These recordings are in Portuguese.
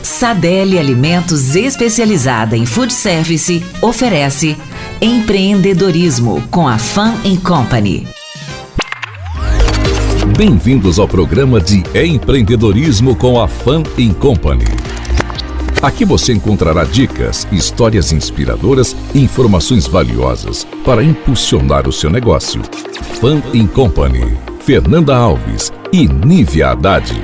Sadelli Alimentos, especializada em food service, oferece empreendedorismo com a Fun & Company. Bem-vindos ao programa de empreendedorismo com a Fun & Company. Aqui você encontrará dicas, histórias inspiradoras e informações valiosas para impulsionar o seu negócio. Fun & Company, Fernanda Alves e Nívia Haddad.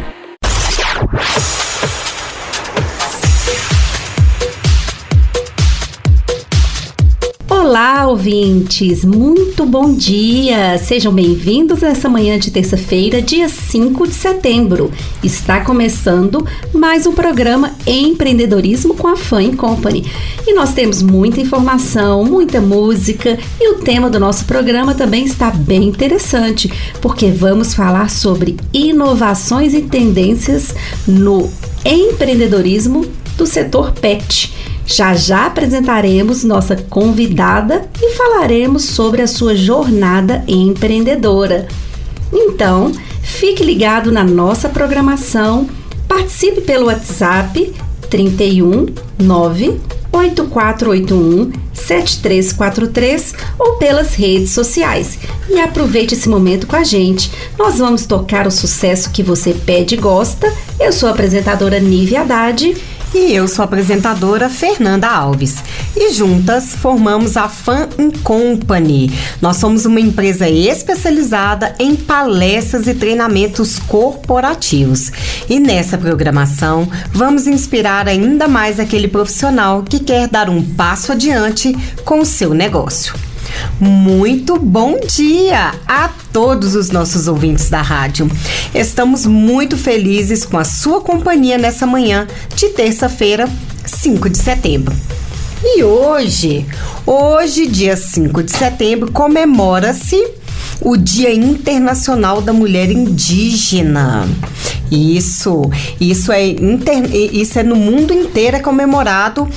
Olá, ouvintes! Muito bom dia! Sejam bem-vindos nessa manhã de terça-feira, dia 5 de setembro. Está começando mais um programa Empreendedorismo com a Fun & Company. E nós temos muita informação, muita música e o tema do nosso programa também está bem interessante, porque vamos falar sobre inovações e tendências no empreendedorismo do setor pet. Já apresentaremos nossa convidada e falaremos sobre a sua jornada empreendedora. Então, fique ligado na nossa programação, participe pelo WhatsApp 31 98481 7343 ou pelas redes sociais. E aproveite esse momento com a gente. Nós vamos tocar o sucesso que você pede e gosta. Eu sou a apresentadora Nívia Haddad. E eu sou a apresentadora Fernanda Alves. E juntas formamos a Fun & Company. Nós somos uma empresa especializada em palestras e treinamentos corporativos. E nessa programação, vamos inspirar ainda mais aquele profissional que quer dar um passo adiante com o seu negócio. Muito bom dia a todos os nossos ouvintes da rádio. Estamos muito felizes com a sua companhia nessa manhã de terça-feira, 5 de setembro. E hoje, dia 5 de setembro, comemora-se o Dia Internacional da Mulher Indígena. Isso é no mundo inteiro é comemorado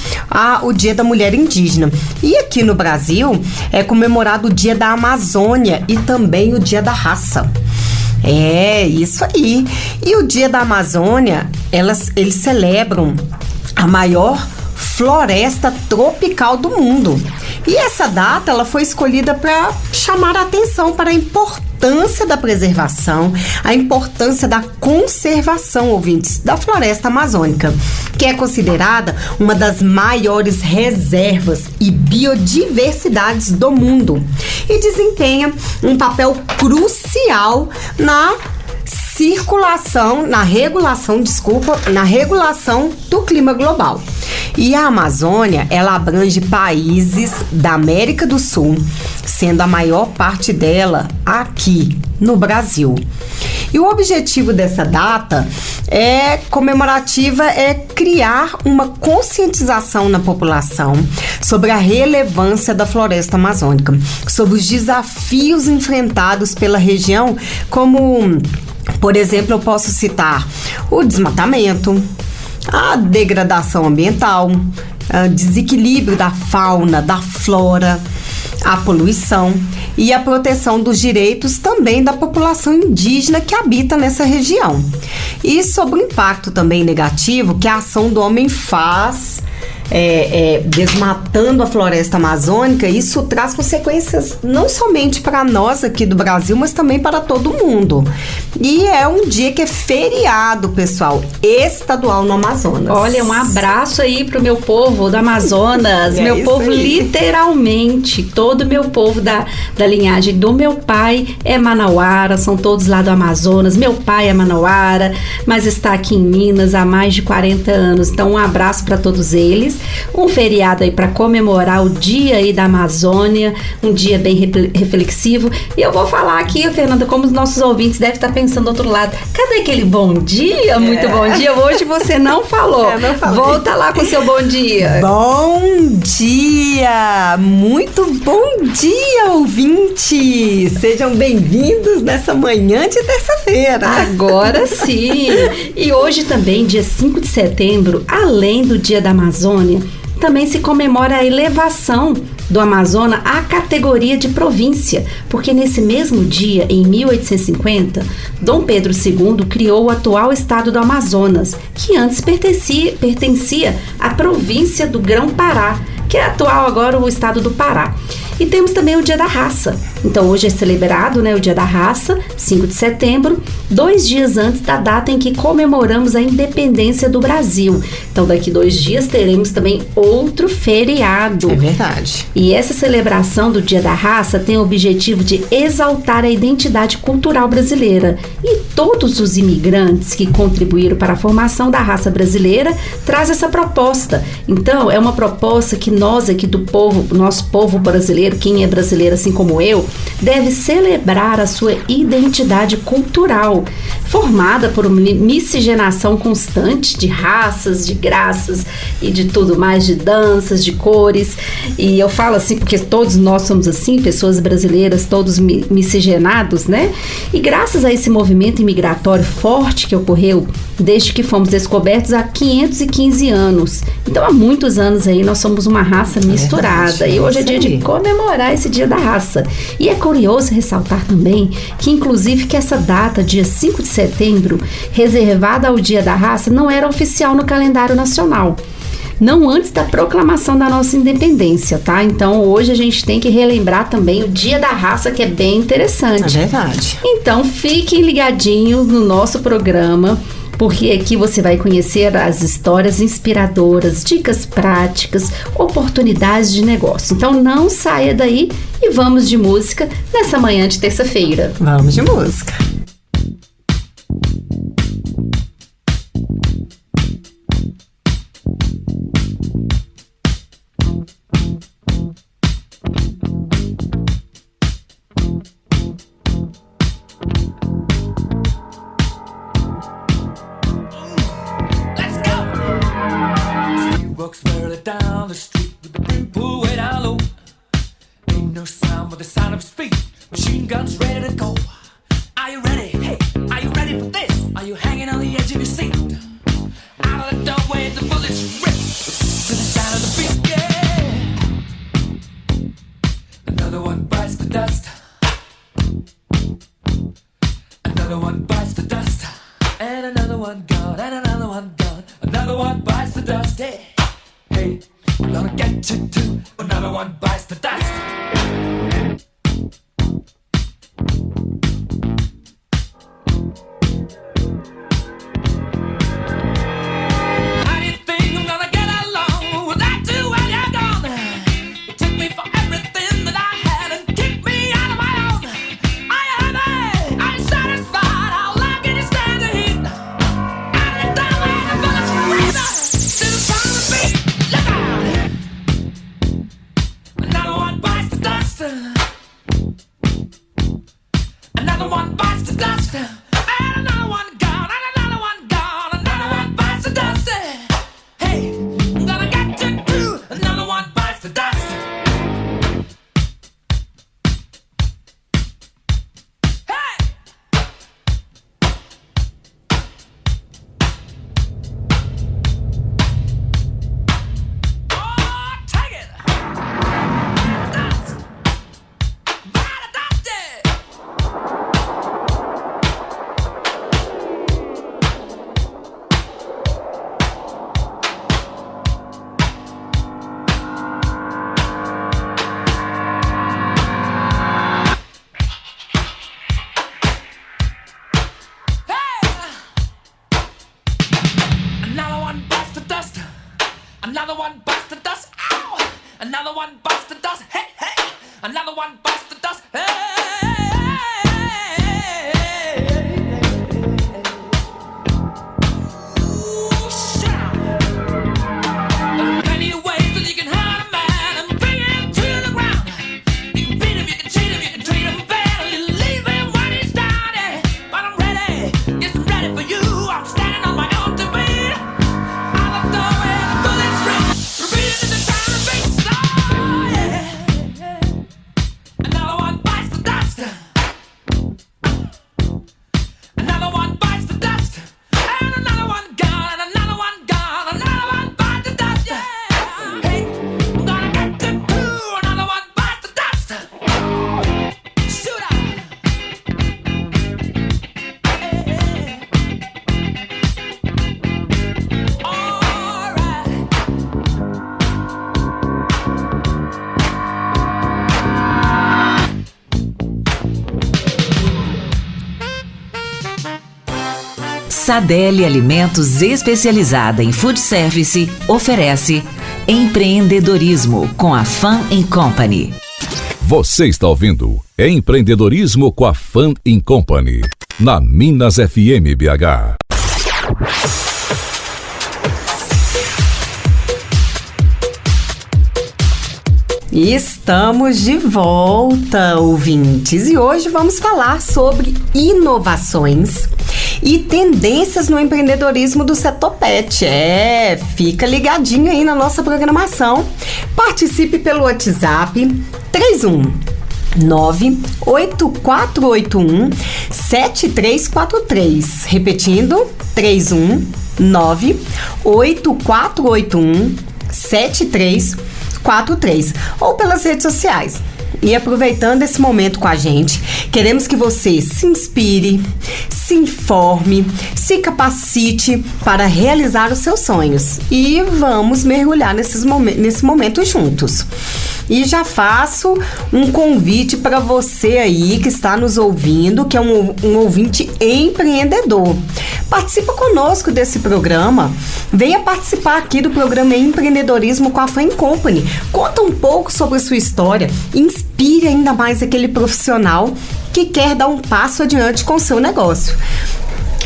o Dia da Mulher Indígena. E aqui no Brasil é comemorado o Dia da Amazônia e também o Dia da Raça. É, isso aí. E o Dia da Amazônia, eles celebram a maior floresta tropical do mundo. E essa data ela foi escolhida para chamar a atenção para a importância da preservação, a importância da conservação, ouvintes, da floresta amazônica, que é considerada uma das maiores reservas e biodiversidades do mundo e desempenha um papel crucial na regulação do clima global. E a Amazônia, ela abrange países da América do Sul, sendo a maior parte dela aqui no Brasil. E o objetivo dessa data comemorativa é criar uma conscientização na população sobre a relevância da floresta amazônica, sobre os desafios enfrentados pela região, como, por exemplo, eu posso citar o desmatamento, a degradação ambiental, o desequilíbrio da fauna, da flora, a poluição e a proteção dos direitos também da população indígena que habita nessa região. E sobre o impacto também negativo que a ação do homem faz desmatando a floresta amazônica. Isso traz consequências não somente para nós aqui do Brasil, mas também para todo mundo. E é um dia que é feriado, pessoal, estadual no Amazonas. Olha, um abraço aí pro meu povo do Amazonas, meu povo aí. Literalmente, todo o meu povo da linhagem do meu pai é manauara, são todos lá do Amazonas. Meu pai é manauara, mas está aqui em Minas há mais de 40 anos. Então, um abraço para todos eles. Um feriado aí para comemorar o dia aí da Amazônia, um dia bem reflexivo. E eu vou falar aqui, Fernanda, como os nossos ouvintes devem estar pensando do outro lado. Cadê aquele bom dia? Muito bom dia. Hoje você não falou. Não falei. Volta lá com o seu bom dia. Bom dia! Muito bom dia, ouvintes! Sejam bem-vindos nessa manhã de terça-feira. Agora sim! E hoje também, dia 5 de setembro, além do Dia da Amazônia, também se comemora a elevação do Amazonas a categoria de província, porque nesse mesmo dia, em 1850, Dom Pedro II criou o atual estado do Amazonas, que antes pertencia à província do Grão-Pará, que é atual agora o estado do Pará. E temos também o Dia da Raça. Então hoje é celebrado, o Dia da Raça, 5 de setembro, 2 dias antes da data em que comemoramos a independência do Brasil. Então daqui 2 dias teremos também outro feriado. É verdade. E essa celebração do Dia da Raça tem o objetivo de exaltar a identidade cultural brasileira. E todos os imigrantes que contribuíram para a formação da raça brasileira traz essa proposta. Então é uma proposta que nós aqui do povo, nosso povo brasileiro, quem é brasileiro assim como eu, deve celebrar a sua identidade cultural, formada por uma miscigenação constante de raças, de graças e de tudo mais, de danças, de cores. E eu falo assim porque todos nós somos assim, pessoas brasileiras, todos miscigenados, E graças a esse movimento imigratório forte que ocorreu desde que fomos descobertos há 515 anos. Então há muitos anos aí nós somos uma raça misturada. E hoje é dia de comemorar esse Dia da Raça. E é curioso ressaltar também que inclusive que essa data, dia 5 de setembro, reservada ao Dia da Raça, não era oficial no calendário nacional. Não antes da proclamação da nossa independência, tá? Então hoje a gente tem que relembrar também o Dia da Raça, que é bem interessante. É verdade. Então fiquem ligadinhos no nosso programa, porque aqui você vai conhecer as histórias inspiradoras, dicas práticas, oportunidades de negócio. Então não saia daí e vamos de música nessa manhã de terça-feira. Vamos de música. Sadelli Alimentos Especializada em Food Service oferece Empreendedorismo com a Fan & Company. Você está ouvindo Empreendedorismo com a Fan & Company, na Minas FM BH. Estamos de volta, ouvintes, e hoje vamos falar sobre inovações e tendências no empreendedorismo do setor pet. Fica ligadinho aí na nossa programação. Participe pelo WhatsApp 319-8481-7343. Repetindo, 319-8481-7343. Ou pelas redes sociais. E aproveitando esse momento com a gente, queremos que você se inspire, se informe, se capacite para realizar os seus sonhos. E vamos mergulhar nesse momento juntos. E já faço um convite para você aí que está nos ouvindo, que é um ouvinte empreendedor. Participa conosco desse programa. Venha participar aqui do programa Empreendedorismo com a Fan & Company. Conta um pouco sobre a sua história. Inspire ainda mais aquele profissional que quer dar um passo adiante com o seu negócio.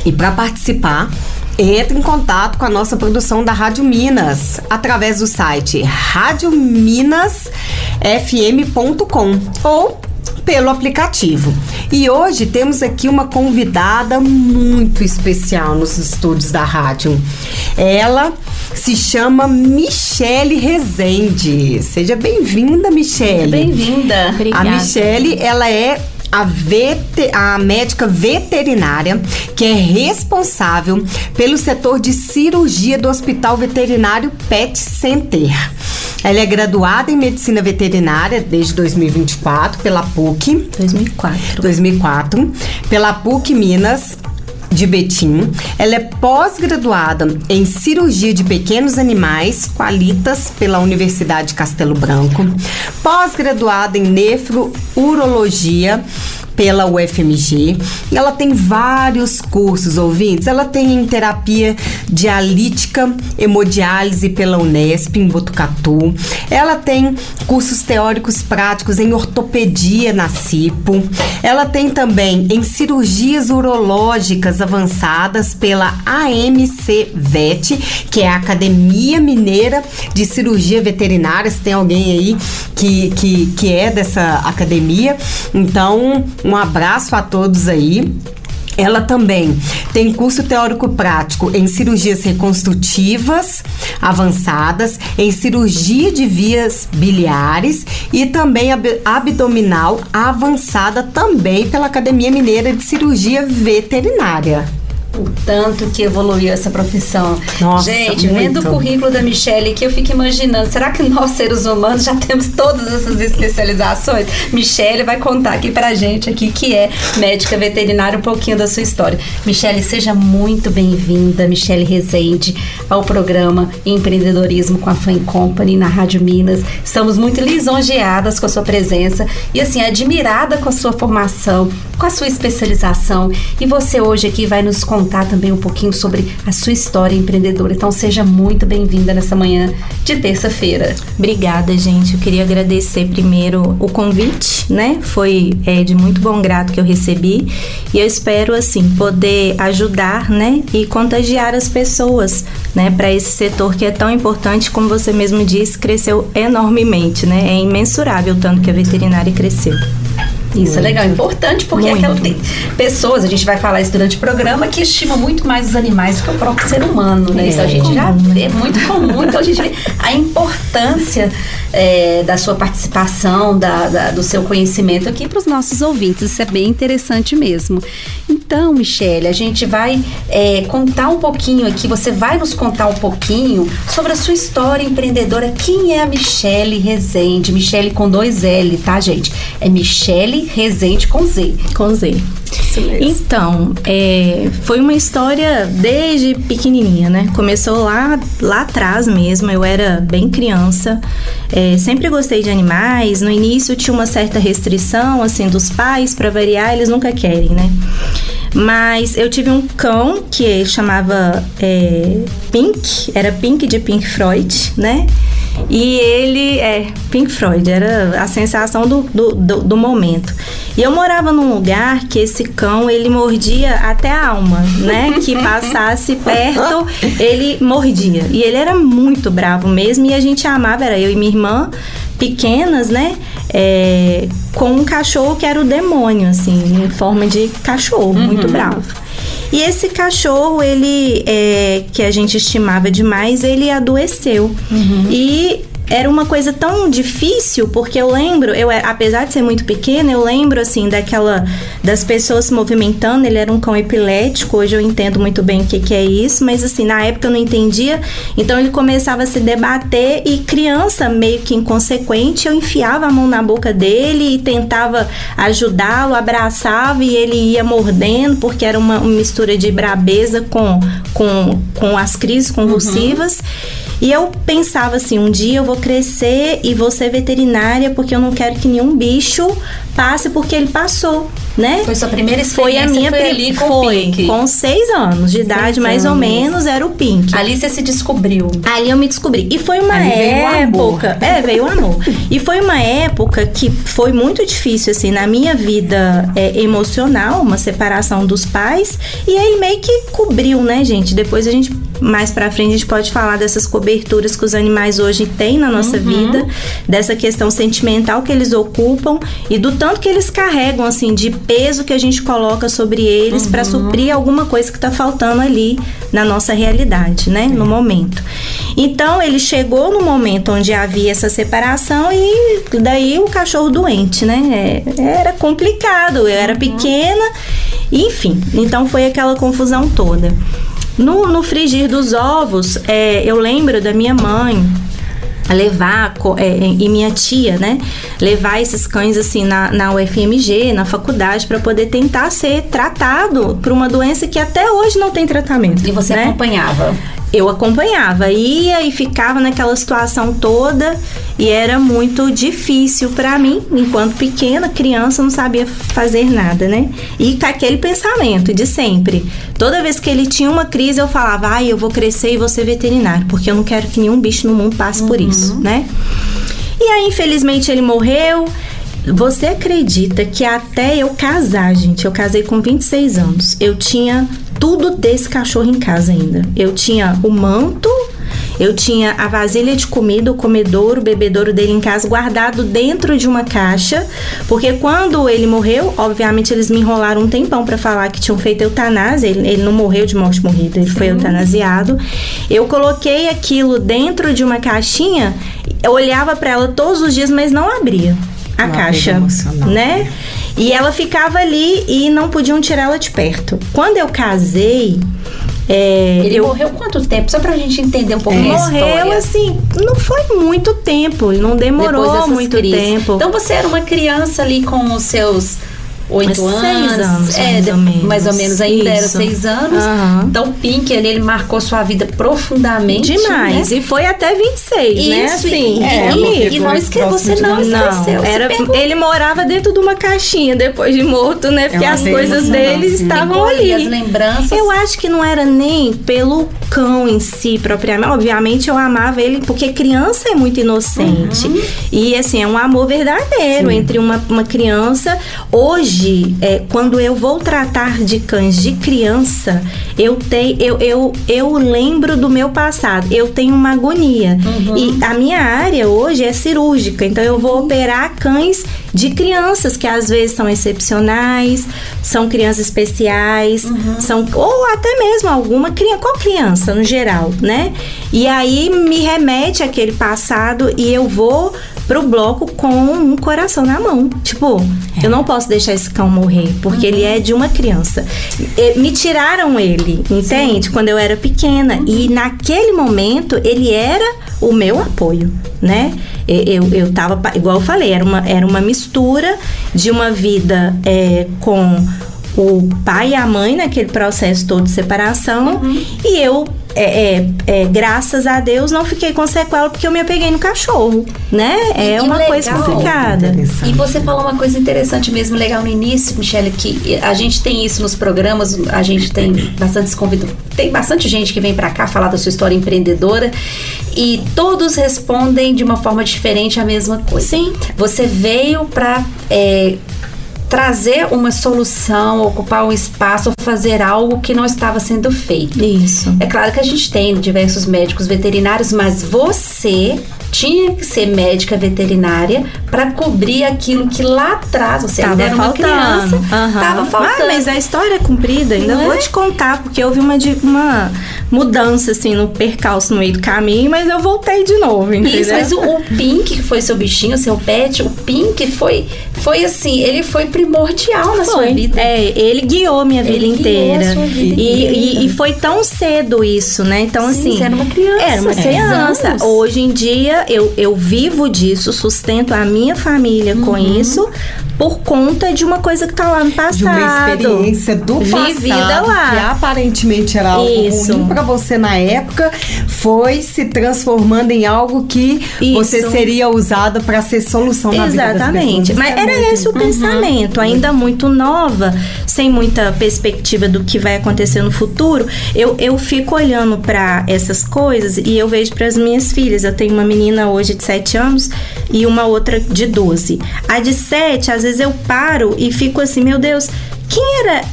E para participar, entre em contato com a nossa produção da Rádio Minas através do site radiominasfm.com ou pelo aplicativo. E hoje temos aqui uma convidada muito especial nos estúdios da rádio. Ela se chama Michele Rezende. Seja bem-vinda, Michele. Bem-vinda. Obrigada. A Michele, ela é a médica veterinária que é responsável pelo setor de cirurgia do Hospital Veterinário Pet Center. Ela é graduada em Medicina Veterinária desde 2024 pela PUC. 2004. Pela PUC Minas de Betim. Ela é pós-graduada em Cirurgia de Pequenos Animais, Qualitas, pela Universidade de Castelo Branco. Pós-graduada em Nefrourologia pela UFMG. Ela tem vários cursos, ouvintes. Ela tem em terapia dialítica, hemodiálise pela Unesp, em Botucatu. Ela tem cursos teóricos práticos em ortopedia na CIPO. Ela tem também em cirurgias urológicas avançadas pela AMC VET, que é a Academia Mineira de Cirurgia Veterinária. Se tem alguém aí que é dessa academia, então um abraço a todos aí. Ela também tem curso teórico-prático em cirurgias reconstrutivas avançadas, em cirurgia de vias biliares e também abdominal avançada também pela Academia Mineira de Cirurgia Veterinária. O tanto que evoluiu essa profissão. Nossa, gente, muito. vendo o currículo da Michele aqui, eu fico imaginando, será que nós, seres humanos, já temos todas essas especializações? Michele vai contar aqui pra gente aqui, que é médica veterinária, um pouquinho da sua história. Michele, seja muito bem-vinda, Michele Rezende, ao programa Empreendedorismo com a Fan & Company na Rádio Minas. Estamos muito lisonjeadas com a sua presença e, assim, admirada com a sua formação, com a sua especialização. E você hoje aqui vai nos contar também um pouquinho sobre a sua história empreendedora. Então seja muito bem-vinda nessa manhã de terça-feira. Obrigada, gente. Eu queria agradecer primeiro o convite, né? Foi de muito bom grado que eu recebi e eu espero, assim, poder ajudar, né? E contagiar as pessoas, né? Para esse setor que é tão importante, como você mesmo disse, cresceu enormemente, né? É imensurável o tanto que a veterinária cresceu. Isso é legal, importante, porque tem pessoas, a gente vai falar isso durante o programa, que estimam muito mais os animais do que o próprio ser humano, né? Isso a gente já vê, é muito comum. Então a gente vê a importância da sua participação, do seu conhecimento aqui para os nossos ouvintes. Isso é bem interessante mesmo. Então, Michele, a gente vai contar um pouquinho aqui, você vai nos contar um pouquinho sobre a sua história empreendedora. Quem é a Michele Rezende? Michele com 2 L, tá, gente? É Michele Rezende com Z. Com Z. Isso mesmo. Então, foi uma história desde pequenininha, né? Começou lá atrás mesmo, eu era bem criança. Sempre gostei de animais. No início tinha uma certa restrição, assim, dos pais, pra variar, eles nunca querem, né? Mas eu tive um cão que chamava Pink, era Pink de Pink Floyd, né? E ele Pink Floyd, era a sensação do momento. E eu morava num lugar que esse cão, ele mordia até a alma, né? Que passasse perto, ele mordia. E ele era muito bravo mesmo, e a gente amava, era eu e minha irmã, pequenas, né? Com um cachorro que era o demônio, assim, em forma de cachorro, muito bravo. E esse cachorro, ele, que a gente estimava demais, ele adoeceu. E era uma coisa tão difícil, porque eu lembro, apesar de ser muito pequena, eu lembro, assim, das pessoas se movimentando. Ele era um cão epilético, hoje eu entendo muito bem o que é isso, mas, assim, na época eu não entendia. Então ele começava a se debater e, criança, meio que inconsequente, eu enfiava a mão na boca dele e tentava ajudá-lo, abraçava, e ele ia mordendo, porque era uma mistura de brabeza com as crises convulsivas. E eu pensava assim, um dia eu vou crescer e vou ser veterinária, porque eu não quero que nenhum bicho passe porque ele passou, né? Foi sua primeira experiência? Foi a minha ali com o Pink? Com 6 anos de idade, mais ou menos, era o Pink. Ali você se descobriu? Ali eu me descobri. E foi uma época... veio o amor. E foi uma época que foi muito difícil, assim, na minha vida emocional, uma separação dos pais. E ele meio que cobriu, né, gente? Depois mais pra frente, a gente pode falar dessas coberturas que os animais hoje têm na nossa vida, dessa questão sentimental que eles ocupam e do tanto que eles carregam, assim, de peso que a gente coloca sobre eles para suprir alguma coisa que tá faltando ali na nossa realidade, né? No momento. Então, ele chegou no momento onde havia essa separação e daí o cachorro doente, né? Era complicado, eu era pequena, enfim. Então, foi aquela confusão toda. No frigir dos ovos, eu lembro da minha mãe levar, e minha tia, né, levar esses cães, assim, na UFMG, na faculdade, para poder tentar ser tratado por uma doença que até hoje não tem tratamento. E você, né, acompanhava? Eu acompanhava, ia e ficava naquela situação toda, e era muito difícil para mim, enquanto pequena, criança, não sabia fazer nada, né? E com aquele pensamento de sempre. Toda vez que ele tinha uma crise, eu falava, eu vou crescer e vou ser veterinário, porque eu não quero que nenhum bicho no mundo passe por isso, né? E aí, infelizmente, ele morreu. Você acredita que até eu casar, gente, eu casei com 26 anos, eu tinha tudo desse cachorro em casa ainda. Eu tinha o manto, eu tinha a vasilha de comida, o comedouro, o bebedouro dele em casa, guardado dentro de uma caixa, porque quando ele morreu, obviamente eles me enrolaram um tempão pra falar que tinham feito eutanásia. Ele não morreu de morte morrida, ele foi eutanasiado. Eu coloquei aquilo dentro de uma caixinha, eu olhava pra ela todos os dias, mas não abria a caixa, né? E ela ficava ali e não podiam tirar ela de perto. Quando eu casei... Ele morreu quanto tempo? Só pra gente entender um pouco a história. Morreu, assim, não foi muito tempo. Não demorou muito tempo. Então você era uma criança ali com os seus 8 anos. 6 anos, mais ou menos ainda era 6 anos. Então o Pink ali, ele marcou sua vida profundamente. Demais. Né? E foi até 26, isso, né? Assim, e não você não esqueceu. Ele morava dentro de uma caixinha depois de morto, né? Porque as coisas dele estavam ali. As lembranças. Eu acho que não era nem pelo cão em si, propriamente. Obviamente eu amava ele, porque criança é muito inocente. E assim, é um amor verdadeiro entre uma criança. Hoje, quando eu vou tratar de cães de criança, eu lembro do meu passado. Eu tenho uma agonia. E a minha área hoje é cirúrgica, então eu vou operar cães de crianças que às vezes são excepcionais, são crianças especiais, ou até mesmo qual criança no geral, né? E aí me remete àquele passado e eu vou pro bloco com um coração na mão. Tipo, eu não posso deixar esse cão morrer, porque ele é de uma criança. Me tiraram ele, entende? Quando eu era pequena. E naquele momento, ele era o meu apoio, né? Eu tava, igual eu falei, era uma mistura de uma vida com o pai e a mãe naquele processo todo de separação. E eu, graças a Deus, não fiquei com sequela porque eu me apeguei no cachorro, né? É uma coisa complicada. E você falou uma coisa interessante mesmo, legal no início, Michele, que a gente tem isso nos programas, a gente tem bastantes convidados, tem bastante gente que vem pra cá falar da sua história empreendedora e todos respondem de uma forma diferente a mesma coisa. Sim. Você veio pra trazer uma solução, ocupar um espaço, fazer algo que não estava sendo feito. Isso. É claro que a gente tem diversos médicos veterinários, mas você tinha que ser médica veterinária para cobrir aquilo que lá atrás você ainda era uma criança, estava faltando. Mas a história é cumprida, ainda vou te contar, porque houve uma mudança assim no percalço no meio do caminho, mas eu voltei de novo, entendeu? Isso, mas o Pink, que foi seu bichinho, seu pet, o Pink foi assim, ele foi primordial na sua vida. Ele guiou minha vida inteira. E foi tão cedo isso, né? Então, sim, assim, você era uma criança. Era uma criança. Hoje em dia, eu vivo disso, sustento a minha família com isso, por conta de uma coisa que tá lá no passado. De uma experiência do passado, vivida lá. que aparentemente era algo ruim pra você na época, foi se transformando em algo que você seria usado pra ser solução na vida das pessoas. Exatamente. Mas era esse o pensamento, ainda muito nova, sem muita perspectiva do que vai acontecer no futuro. Eu fico olhando pra essas coisas e eu vejo pras minhas filhas. Eu tenho uma menina hoje de 7 anos e uma outra de 12. A de 7, às vezes eu paro e fico assim, meu Deus, quem era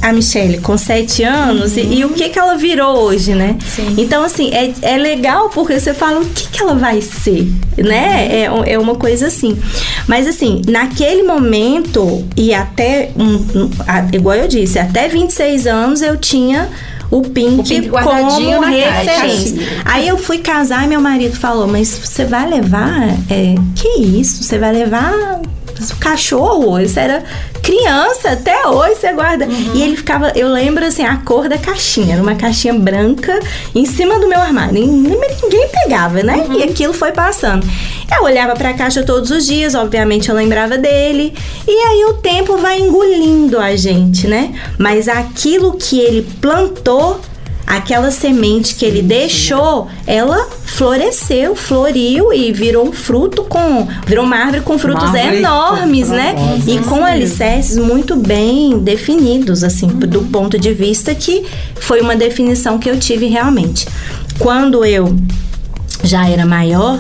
a Michele com 7 anos e o que ela virou hoje, né? Sim. Então, assim, é legal porque você fala o que ela vai ser, né? É uma coisa assim. Mas, assim, naquele momento e até, igual eu disse, até 26 anos eu tinha o Pink como referência. Aí eu fui casar e meu marido falou, mas você vai levar? Que isso? Você vai levar o cachorro? Isso era criança, até hoje você guarda. E ele ficava, eu lembro assim, a cor da caixinha, era uma caixinha branca em cima do meu armário. Ninguém pegava, né? E aquilo foi passando. Eu olhava pra caixa todos os dias, obviamente eu lembrava dele. E aí o tempo vai engolindo a gente, né? Mas aquilo que ele plantou, aquela semente que ele deixou, ela floresceu, floriu e virou um fruto virou uma árvore com frutos enormes, né? E com alicerces muito bem definidos, assim, do ponto de vista que foi uma definição que eu tive realmente. Quando eu já era maior,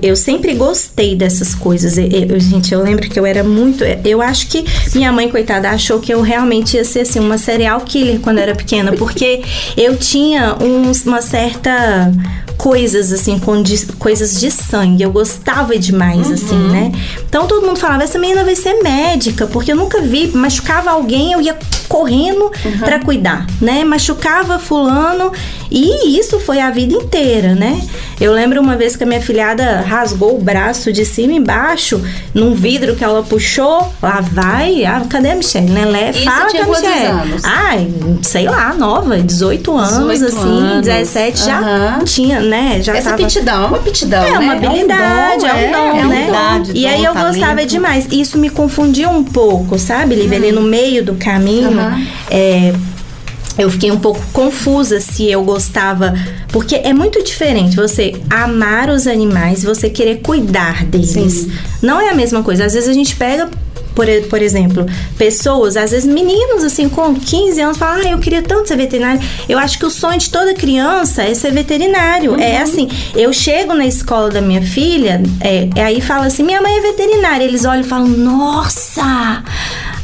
eu sempre gostei dessas coisas. Gente, eu lembro que eu era muito... Eu acho que minha mãe, coitada, achou que eu realmente ia ser assim, uma serial killer quando eu era pequena, porque eu tinha uma certa... coisas assim, coisas de sangue. Eu gostava demais, assim, né? Então todo mundo falava, essa menina vai ser médica, porque eu nunca vi, machucava alguém, eu ia correndo pra cuidar, né? Machucava fulano, e isso foi a vida inteira, né? Eu lembro uma vez que a minha filhada rasgou o braço de cima e embaixo, num vidro que ela puxou, lá vai, cadê a Michele, né? Fala com a Michele. Anos? Ai, sei lá, nova, 18 anos, assim, 17, já tinha, né? Já essa tava... aptidão, é uma aptidão, né? Uma habilidade, é um dom, né? E aí eu gostava demais. Isso me confundia um pouco, sabe, Lívia? Ali no meio do caminho, eu fiquei um pouco confusa se eu gostava, porque é muito diferente você amar os animais, você querer cuidar deles. Sim. Não é a mesma coisa. Às vezes a gente pega, por exemplo, pessoas, às vezes meninos assim com 15 anos falam, eu queria tanto ser veterinário. Eu acho que o sonho de toda criança é ser veterinário. É assim, eu chego na escola da minha filha, aí fala assim, minha mãe é veterinária. Eles olham e falam, nossa,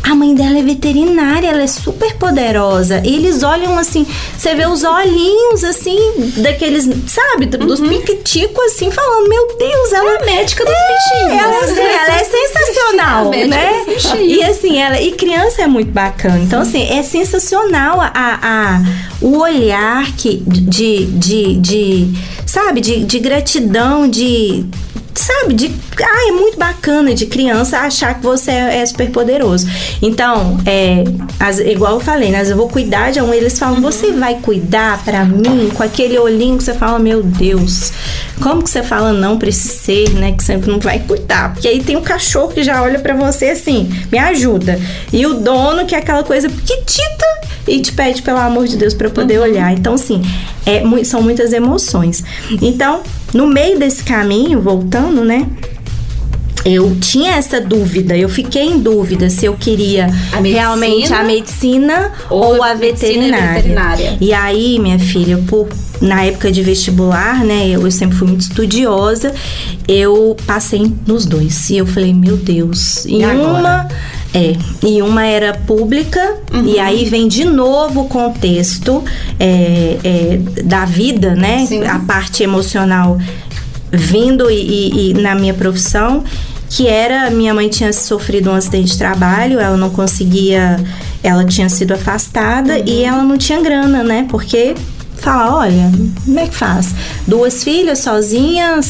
a mãe dela é veterinária, ela é super poderosa. E eles olham assim, você vê os olhinhos assim, daqueles, sabe, dos piquiticos assim, falando, meu Deus, ela é médica dos bichinhos. Ela é sensacional, né? E assim, e criança é muito bacana. Então, assim, é sensacional o olhar sabe, de gratidão, sabe, é muito bacana de criança achar que você é super poderoso. Então, igual eu falei, né, eu vou cuidar de um, eles falam, você vai cuidar pra mim com aquele olhinho que você fala, meu Deus, como que você fala não pra esse ser, né, que você não vai cuidar? Porque aí tem um cachorro que já olha pra você assim, me ajuda. E o dono que é aquela coisa pequitita e te pede, pelo amor de Deus, pra eu poder olhar. Então, assim, são muitas emoções. Então, no meio desse caminho, voltando, né, eu tinha essa dúvida, eu fiquei em dúvida se eu queria realmente a medicina ou a veterinária. E aí, minha filha, na época de vestibular, né, eu sempre fui muito estudiosa, eu passei nos dois. E eu falei, meu Deus, e uma era pública, e aí vem de novo o contexto da vida, né? Sim. A parte emocional vindo e na minha profissão, que era, minha mãe tinha sofrido um acidente de trabalho, ela não conseguia, ela tinha sido afastada e ela não tinha grana, né? Porque fala, olha, como é que faz? 2 filhas sozinha,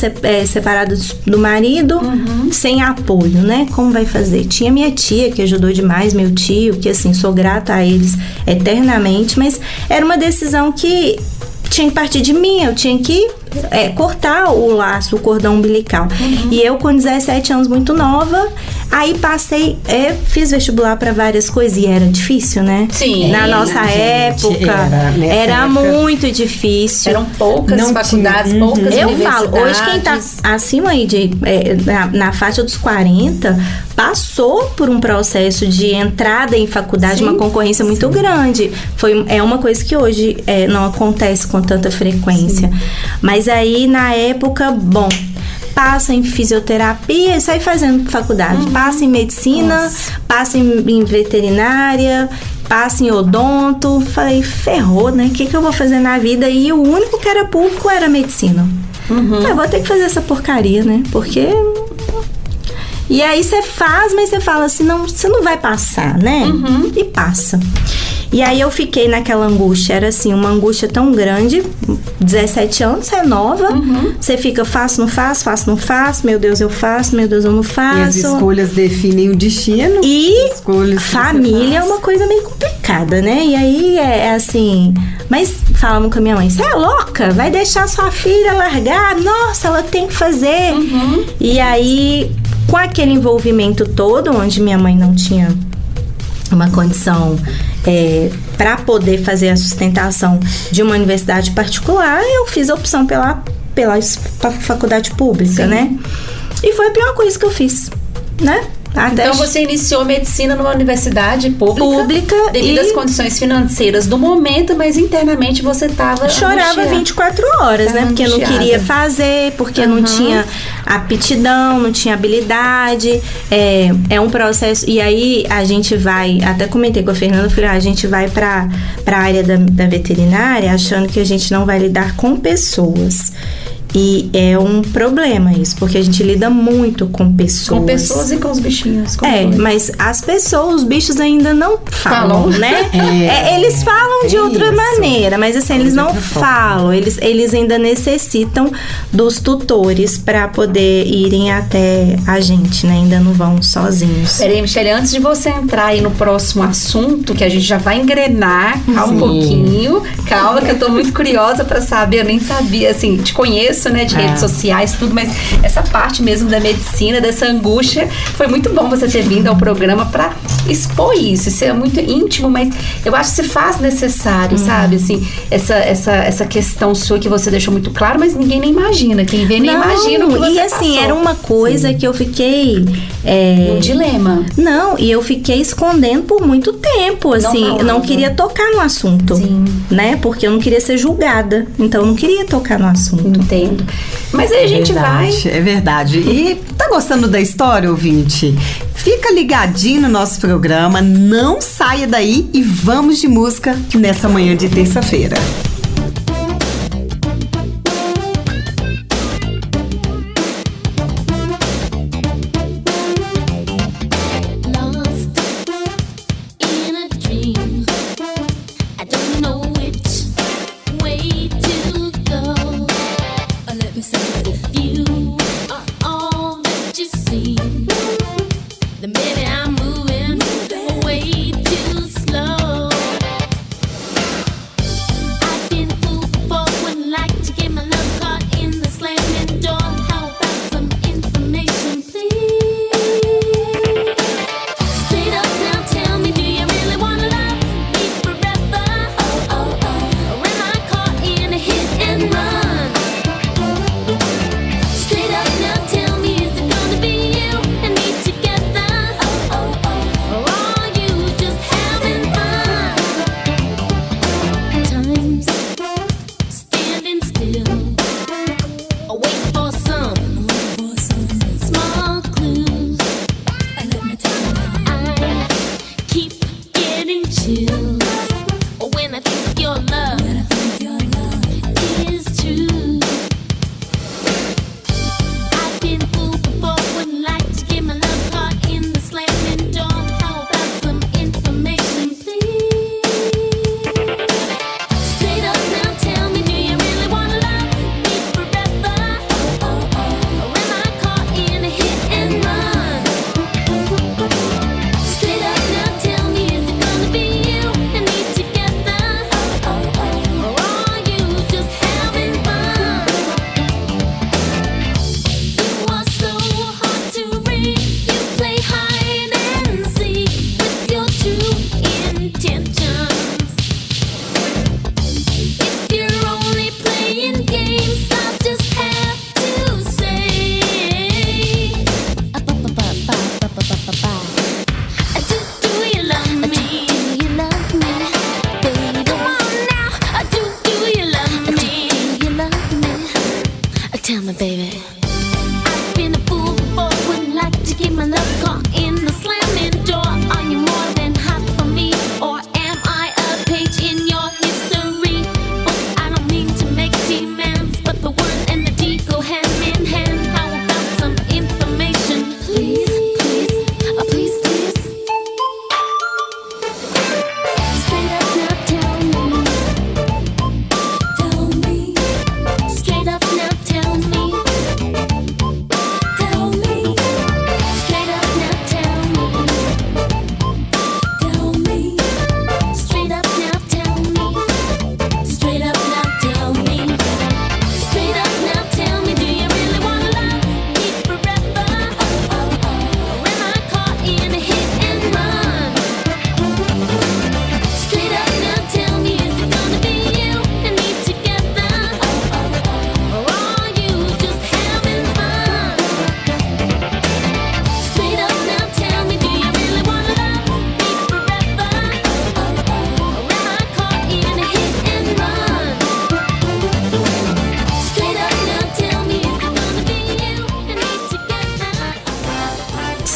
separada do marido, sem apoio, né? Como vai fazer? Tinha minha tia, que ajudou demais, meu tio, que assim, sou grata a eles eternamente, mas era uma decisão que tinha que partir de mim, eu tinha que cortar o laço, o cordão umbilical. E eu, com 17 anos, muito nova, aí passei, fiz vestibular para várias coisas e era difícil, né? Sim. Na nossa época, era muito difícil. Eram poucas faculdades, poucas universidades. Eu falo, hoje quem tá acima aí na faixa dos 40, passou por um processo de entrada em faculdade, uma concorrência muito grande. É uma coisa que hoje não acontece com tanta frequência. Mas aí, na época, passa em fisioterapia e sai fazendo faculdade. Passa em medicina, passa em veterinária, passa em odonto. Falei, ferrou, né? O que eu vou fazer na vida? E o único que era público era medicina. Eu vou ter que fazer essa porcaria, né? Porque... E aí você faz, mas você fala assim, não, você não vai passar, né? E passa. E aí eu fiquei naquela angústia, era assim, uma angústia tão grande, 17 anos, você é nova, você fica, faço, não faço, meu Deus, eu faço, meu Deus, eu não faço. E as escolhas definem o destino. E família é uma coisa meio complicada, né? E aí é assim, mas falavam com a minha mãe, você é louca? Vai deixar sua filha largar? Nossa, ela tem que fazer. E aí, com aquele envolvimento todo, onde minha mãe não tinha uma condição para poder fazer a sustentação de uma universidade particular, eu fiz a opção pela faculdade pública, né? E foi a pior coisa que eu fiz, né? Então você iniciou medicina numa universidade pública devido às condições financeiras do momento, mas internamente você estava chorava 24 horas, né? Porque não queria fazer, porque não tinha aptidão, não tinha habilidade. É um processo. E aí a gente vai, até comentei com a Fernanda, falei, a gente vai pra área da veterinária achando que a gente não vai lidar com pessoas. E é um problema isso, porque a gente lida muito com pessoas. Com pessoas e com os bichinhos. Mas as pessoas, os bichos ainda não falam, né? Eles falam de outra maneira, mas assim, eles não falam. Eles ainda necessitam dos tutores para poder irem até a gente, né? Ainda não vão sozinhos. Peraí, Michele, antes de você entrar aí no próximo assunto, que a gente já vai engrenar, calma um pouquinho. Calma, que eu tô muito curiosa para saber, eu nem sabia, assim, te conheço, né, de redes sociais, tudo, mas essa parte mesmo da medicina, dessa angústia, foi muito bom você ter vindo ao programa para expor isso. Isso é muito íntimo, mas eu acho que se faz necessário, sabe, assim, essa questão sua que você deixou muito claro, mas ninguém nem imagina, quem vê nem imagina o que você e assim, passou. Era uma coisa que eu fiquei... um dilema. Não, e eu fiquei escondendo por muito tempo, assim, eu não queria tocar no assunto, né, porque eu não queria ser julgada, então eu não queria tocar no assunto. Entendo. Mas aí a gente vai... É verdade. E tá gostando da história, ouvinte? Fica ligadinho no nosso programa, não saia daí e vamos de música nessa manhã de terça-feira. You are all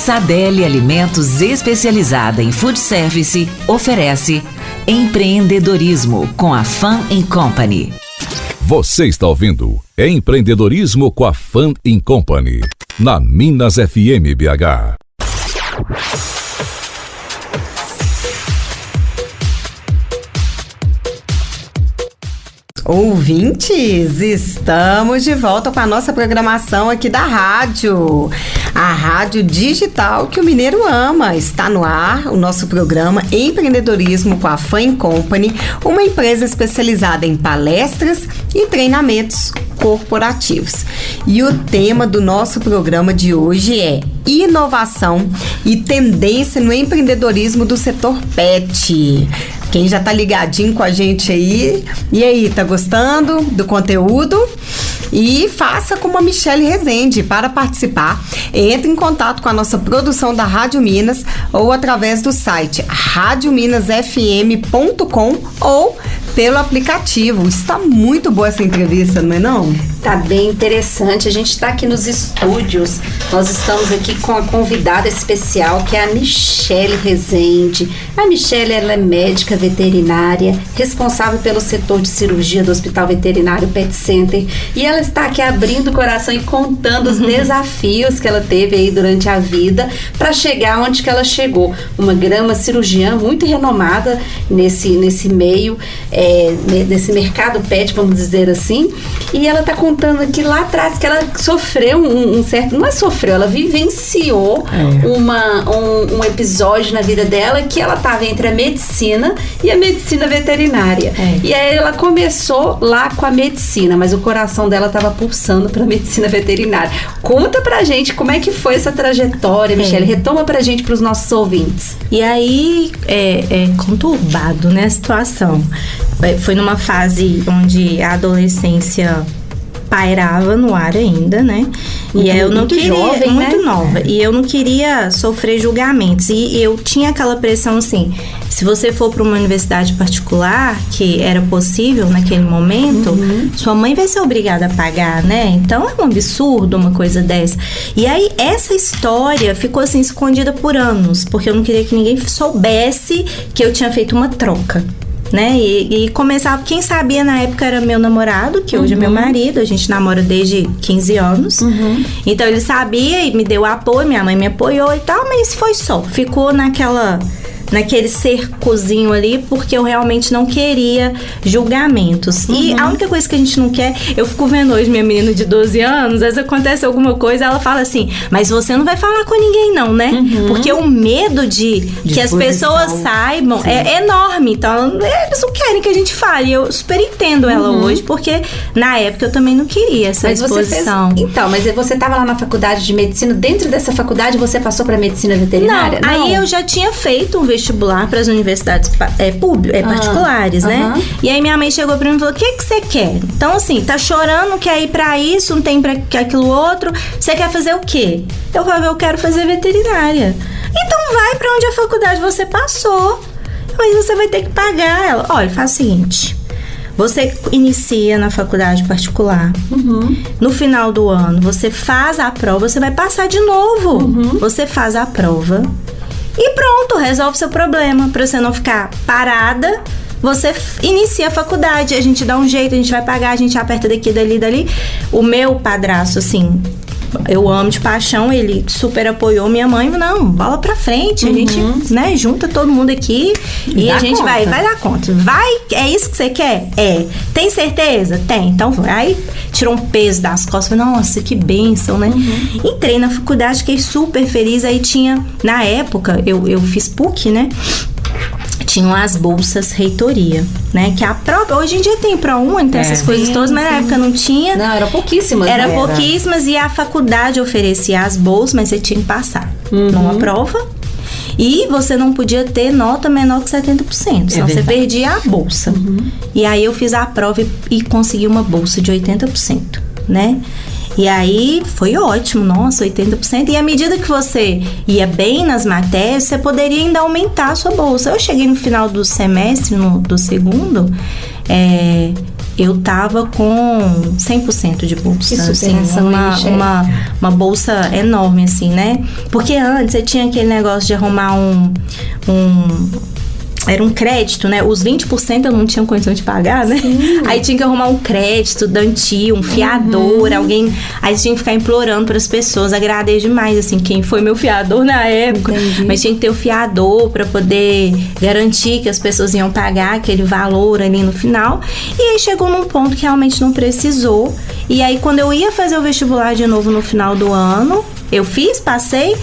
Sadelli Alimentos Especializada em Food Service oferece Empreendedorismo com a Fun & Company. Você está ouvindo Empreendedorismo com a Fun & Company, na Minas FM BH. Ouvintes, estamos de volta com a nossa programação aqui da rádio. A rádio digital que o mineiro ama. Está no ar o nosso programa Empreendedorismo com a Fun & Company, uma empresa especializada em palestras e treinamentos corporativos. E o tema do nosso programa de hoje é inovação e tendência no empreendedorismo do setor pet. Quem já tá ligadinho com a gente aí, e aí, tá gostando do conteúdo? E faça como a Michele Rezende. Para participar, entre em contato com a nossa produção da Rádio Minas ou através do site radiominasfm.com ou pelo aplicativo. Está muito boa essa entrevista, não é não? Tá bem interessante. A gente está aqui nos estúdios. Nós estamos aqui com a convidada especial, que é a Michele Rezende. A Michele, ela é médica veterinária, responsável pelo setor de cirurgia do Hospital Veterinário Pet Center. E ela está aqui abrindo o coração e contando os desafios que ela teve aí durante a vida para chegar onde que ela chegou. Uma cirurgiã muito renomada nesse meio, nesse mercado pet, vamos dizer assim. E ela está contando aqui lá atrás que ela sofreu um certo... Não é sofreu, ela vivenciou um episódio na vida dela que ela estava entre a medicina e a medicina veterinária. E aí ela começou lá com a medicina, mas o coração dela estava pulsando para a medicina veterinária. Conta pra gente como é que foi essa trajetória, Michele. Retoma pra gente, pros nossos ouvintes. E aí, é conturbado, né, a situação. Foi numa fase onde a adolescência pairava no ar ainda, né? E eu não queria, jovem, muito né? nova. E eu não queria sofrer julgamentos. E eu tinha aquela pressão assim, se você for para uma universidade particular, que era possível naquele momento, sua mãe vai ser obrigada a pagar, né? Então é um absurdo uma coisa dessa. E aí essa história ficou assim escondida por anos, porque eu não queria que ninguém soubesse que eu tinha feito uma troca. Né? E começava, quem sabia na época era meu namorado, que hoje é meu marido, a gente namora desde 15 anos. Então ele sabia e me deu apoio, minha mãe me apoiou e tal, mas foi só, ficou naquele cercozinho ali, porque eu realmente não queria julgamentos. E a única coisa que a gente não quer, eu fico vendo hoje minha menina de 12 anos, às vezes acontece alguma coisa, ela fala assim, mas você não vai falar com ninguém não, né? Porque o medo de que as pessoas saibam é enorme, então eles não querem que a gente fale. Eu super entendo ela hoje, porque na época eu também não queria essa exposição. Mas você estava lá na faculdade de medicina, dentro dessa faculdade você passou para medicina veterinária? Não, aí eu já tinha feito um vestibular para as universidades particulares, né? E aí minha mãe chegou para mim e falou, o que você quer? Então assim, tá chorando, quer ir para isso, não tem para aquilo outro, você quer fazer o quê? Eu falei, eu quero fazer veterinária. Então vai para onde a faculdade você passou, mas você vai ter que pagar. Ela, olha, faz o seguinte, você inicia na faculdade particular, no final do ano você faz a prova, você vai passar de novo, você faz a prova e pronto, resolve seu problema. Pra você não ficar parada, você inicia a faculdade. A gente dá um jeito, a gente vai pagar, a gente aperta daqui, dali. O meu padrasto, assim, eu amo de paixão, ele super apoiou minha mãe. Não, bola pra frente, a gente, né, junta todo mundo aqui e a gente vai dar conta. Vai, é isso que você quer? É. Tem certeza? Tem. Então, aí tirou um peso das costas. Falei, nossa, que bênção, né? Entrei na faculdade, fiquei super feliz. Aí tinha, na época, eu fiz PUC, né? Tinham as bolsas reitoria, né? Que a própria... Hoje em dia tem ProUni, tem essas coisas todas, mas na época não tinha. Não, eram pouquíssimas. Era pouquíssimas e a faculdade oferecia as bolsas, mas você tinha que passar numa prova. E você não podia ter nota menor que 70%, senão você perdia a bolsa. E aí eu fiz a prova e consegui uma bolsa de 80%, né? E aí foi ótimo, nossa, 80%. E à medida que você ia bem nas matérias, você poderia ainda aumentar a sua bolsa. Eu cheguei no final do semestre, do segundo, eu tava com 100% de bolsa. Que assim, superação, uma bolsa enorme, assim, né? Porque antes você tinha aquele negócio de arrumar era um crédito, né? Os 20% eu não tinha condição de pagar, né? Sim. Aí tinha que arrumar um crédito, estudantil, um fiador, alguém... Aí tinha que ficar implorando para as pessoas. Agradeço demais, assim, quem foi meu fiador na época. Entendi. Mas tinha que ter o fiador para poder garantir que as pessoas iam pagar aquele valor ali no final. E aí chegou num ponto que realmente não precisou. E aí, quando eu ia fazer o vestibular de novo no final do ano, eu passei...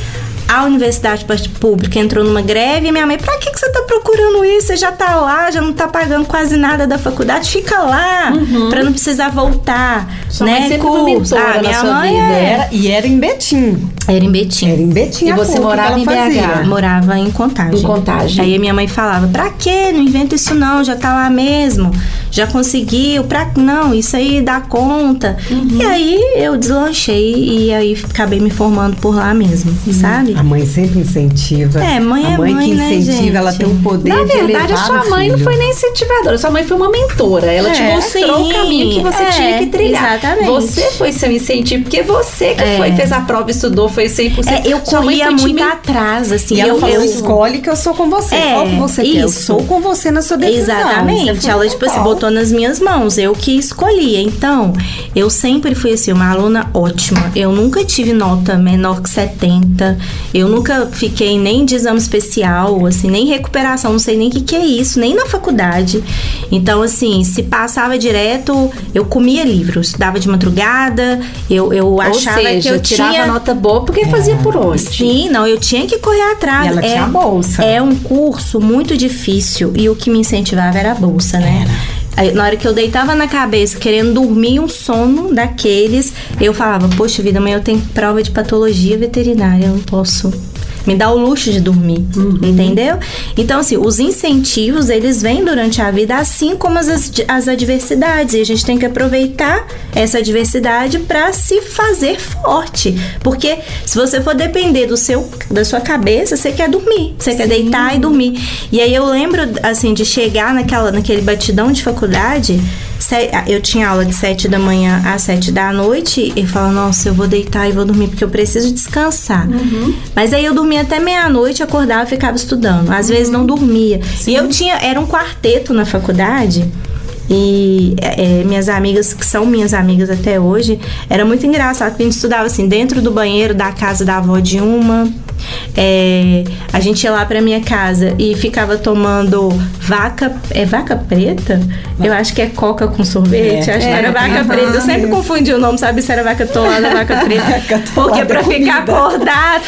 A universidade pública entrou numa greve e minha mãe, pra que você tá procurando isso? Você já tá lá, já não tá pagando quase nada da faculdade, fica lá, pra não precisar voltar. Sua né? mãe sempre mentora minha na sua mãe vida. Era em Betim. Era em Betim. E você morava em BH? Morava em Contagem. Em Contagem. Aí minha mãe falava, pra quê? Não inventa isso não, já tá lá mesmo. Já conseguiu, não, isso aí dá conta. E aí eu deslanchei e aí acabei me formando por lá mesmo, sabe? A mãe sempre incentiva. Mãe a mãe que incentiva, né, ela tem o poder de elevar. Na verdade, a sua mãe não foi nem incentivadora, sua mãe foi uma mentora. Ela te mostrou o caminho que você tinha que trilhar. Exatamente. Você foi seu incentivo, porque você que fez a prova, estudou, foi 100%. Eu corria muito atrás, assim. E ela falou, escolhe que eu sou com você. Qual que você quer? Eu sou com você na sua decisão. Exatamente. Ela, tipo assim, botou nas minhas mãos. Eu que escolhia. Então, eu sempre fui, assim, uma aluna ótima. Eu nunca tive nota menor que 70. Eu nunca fiquei nem de exame especial, assim, nem recuperação. Não sei nem o que é isso. Nem na faculdade. Então, assim, se passava direto, eu comia livros. Estudava de madrugada. Eu achava que eu tirava nota boa porque fazia por onde. Sim, não, eu tinha que correr atrás. E ela tinha a bolsa. É um curso muito difícil e o que me incentivava era a bolsa, né? Aí, na hora que eu deitava na cabeça, querendo dormir um sono daqueles, eu falava, poxa vida, amanhã eu tenho prova de patologia veterinária, eu não posso me dar o luxo de dormir, entendeu? Então, assim, os incentivos, eles vêm durante a vida, assim como as adversidades. E a gente tem que aproveitar essa adversidade para se fazer forte. Porque se você for depender da sua cabeça, você quer dormir. Você quer deitar e dormir. E aí eu lembro, assim, de chegar naquele batidão de faculdade. Eu tinha aula de 7 da manhã às 7 da noite e falava, nossa, eu vou deitar e vou dormir porque eu preciso descansar. Mas aí eu dormia até meia-noite, acordava e ficava estudando. Às vezes não dormia. Sim. E era um quarteto na faculdade. E minhas amigas, que são minhas amigas até hoje, era muito engraçado, porque a gente estudava assim, dentro do banheiro da casa da avó de uma. A gente ia lá pra minha casa e ficava tomando vaca preta? Eu acho que é coca com sorvete. Acho que era vaca preta. Eu sempre confundi o nome, sabe se era vaca tolada ou vaca preta. Porque pra ficar acordado,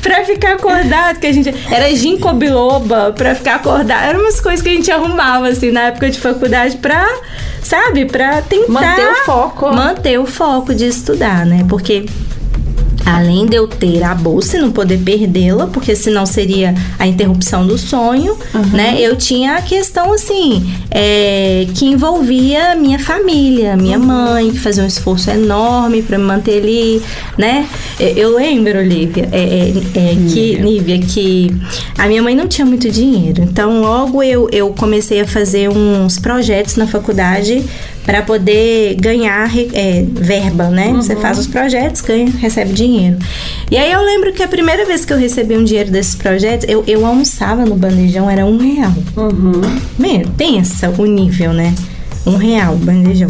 pra ficar acordado, que a gente era ginkgo biloba pra ficar acordado. Eram umas coisas que a gente arrumava assim na época de faculdade pra tentar manter o foco de estudar, né? Porque além de eu ter a bolsa e não poder perdê-la, porque senão seria a interrupção do sonho, né? Eu tinha a questão, assim, que envolvia minha família, minha mãe, que fazia um esforço enorme para me manter ali, né? Eu lembro, Nívia, que a minha mãe não tinha muito dinheiro. Então, logo eu comecei a fazer uns projetos na faculdade para poder ganhar verba, né? Você faz os projetos, recebe dinheiro. E aí eu lembro que a primeira vez que eu recebi um dinheiro desses projetos, eu almoçava no bandejão, era R$1. Pensa o nível, né? R$1 o bandejão.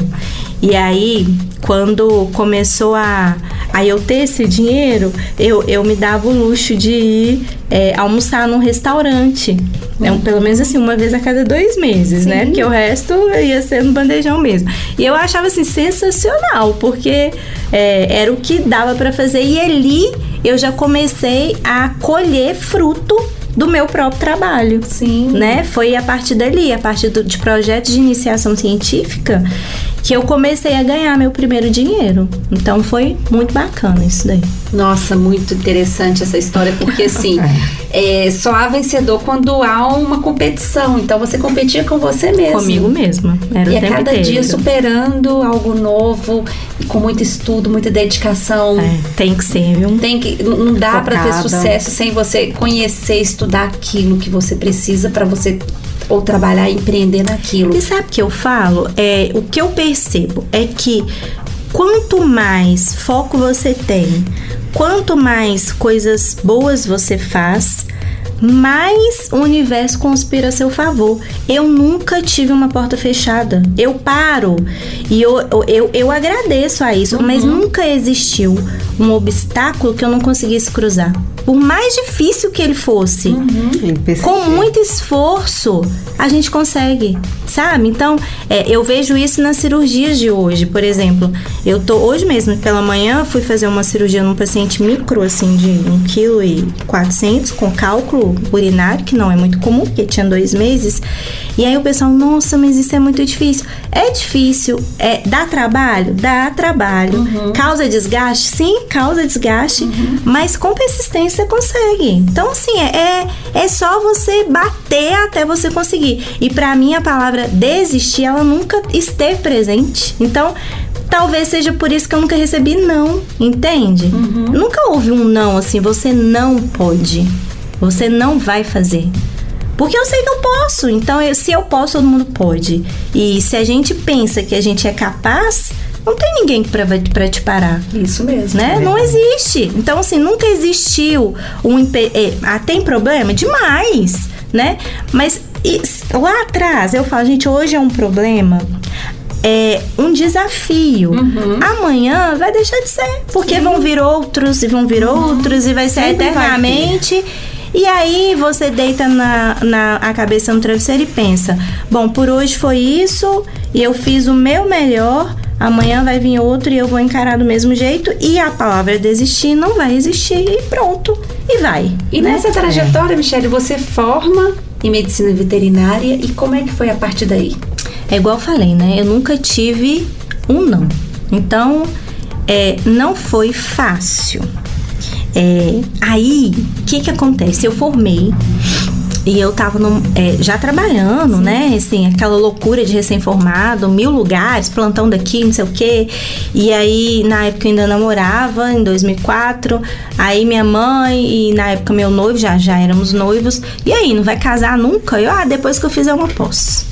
E aí, quando começou a eu ter esse dinheiro, eu me dava o luxo de ir almoçar num restaurante. Pelo menos assim, uma vez a cada 2 meses, né? Porque o resto ia ser no bandejão mesmo. E eu achava assim, sensacional, porque era o que dava pra fazer. E ali eu já comecei a colher fruto do meu próprio trabalho. Sim. Né? Foi a partir dali, a partir de projetos de iniciação científica, que eu comecei a ganhar meu primeiro dinheiro. Então foi muito bacana isso daí. Nossa, muito interessante essa história, porque assim, só há vencedor quando há uma competição. Então você competia com você mesmo. Comigo mesma. Era o tempo cada inteiro. dia superando algo novo, com muito estudo, muita dedicação. Tem que ser, viu? Não dá pra ter sucesso sem você conhecer, estudar aquilo que você precisa pra você ou trabalhar e empreender naquilo. E sabe o que eu falo? O que eu percebo é que quanto mais foco você tem, quanto mais coisas boas você faz, mais o universo conspira a seu favor. Eu nunca tive uma porta fechada. Eu paro e eu agradeço a isso, mas nunca existiu um obstáculo que eu não conseguisse cruzar. Por mais difícil que ele fosse, com muito esforço, a gente consegue, sabe? Então, eu vejo isso nas cirurgias de hoje. Por exemplo, hoje mesmo, pela manhã, fui fazer uma cirurgia num paciente micro, assim, de 1,4 kg, com cálculo urinário, que não é muito comum, porque tinha 2 meses. E aí o pessoal, nossa, mas isso é muito difícil. É difícil, dá trabalho? Dá trabalho. Causa desgaste? Sim, causa desgaste, mas com persistência você consegue. Então, assim, é só você bater até você conseguir. E pra mim, a palavra desistir, ela nunca esteve presente. Então, talvez seja por isso que eu nunca recebi não, entende? Nunca houve um não, assim, você não pode, você não vai fazer. Porque eu sei que eu posso, então se eu posso, todo mundo pode. E se a gente pensa que a gente é capaz, não tem ninguém pra te parar. Isso mesmo. Né? Não existe. Então, assim, nunca existiu tem problema? Demais, né? Mas lá atrás, eu falo, gente, hoje é um problema, um desafio. Amanhã vai deixar de ser. Porque vão vir outros, e vão vir outros, e vai ser Sempre eternamente. E aí você deita a cabeça no travesseiro e pensa, bom, por hoje foi isso, e eu fiz o meu melhor, amanhã vai vir outro e eu vou encarar do mesmo jeito, e a palavra desistir não vai existir, e pronto, e vai. E nessa trajetória, Michele, você forma em medicina veterinária, e como é que foi a partir daí? É igual eu falei, né? Eu nunca tive um não. Então, não foi fácil. Aí, o que acontece? Eu formei e eu tava já trabalhando, né? Assim, aquela loucura de recém-formado, 1000 lugares, plantão daqui, não sei o quê. E aí, na época eu ainda namorava, em 2004. Aí minha mãe e na época meu noivo, já éramos noivos. E aí, não vai casar nunca? Depois que eu fizer uma pós.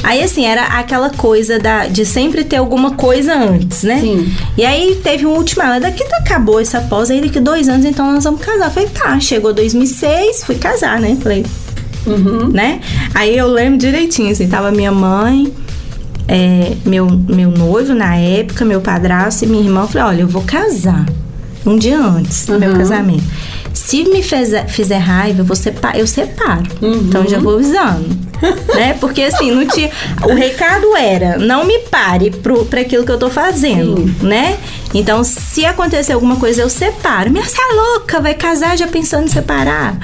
Aí, assim, era aquela coisa de sempre ter alguma coisa antes, né? Sim. E aí, teve um último, daqui acabou essa pós, aí daqui 2 anos, então nós vamos casar. Falei, tá, chegou 2006, fui casar, né? Falei, né? Aí eu lembro direitinho, assim, tava minha mãe, meu noivo na época, meu padrasto e minha irmã. Eu falei, olha, eu vou casar um dia antes do meu casamento. Se me fizer raiva, eu separo. Então, eu já vou avisando. Né? Porque, assim, não tinha... O recado era, não me pare pra aquilo que eu tô fazendo, né? Então, se acontecer alguma coisa, eu separo. Você é louca, vai casar já pensando em separar?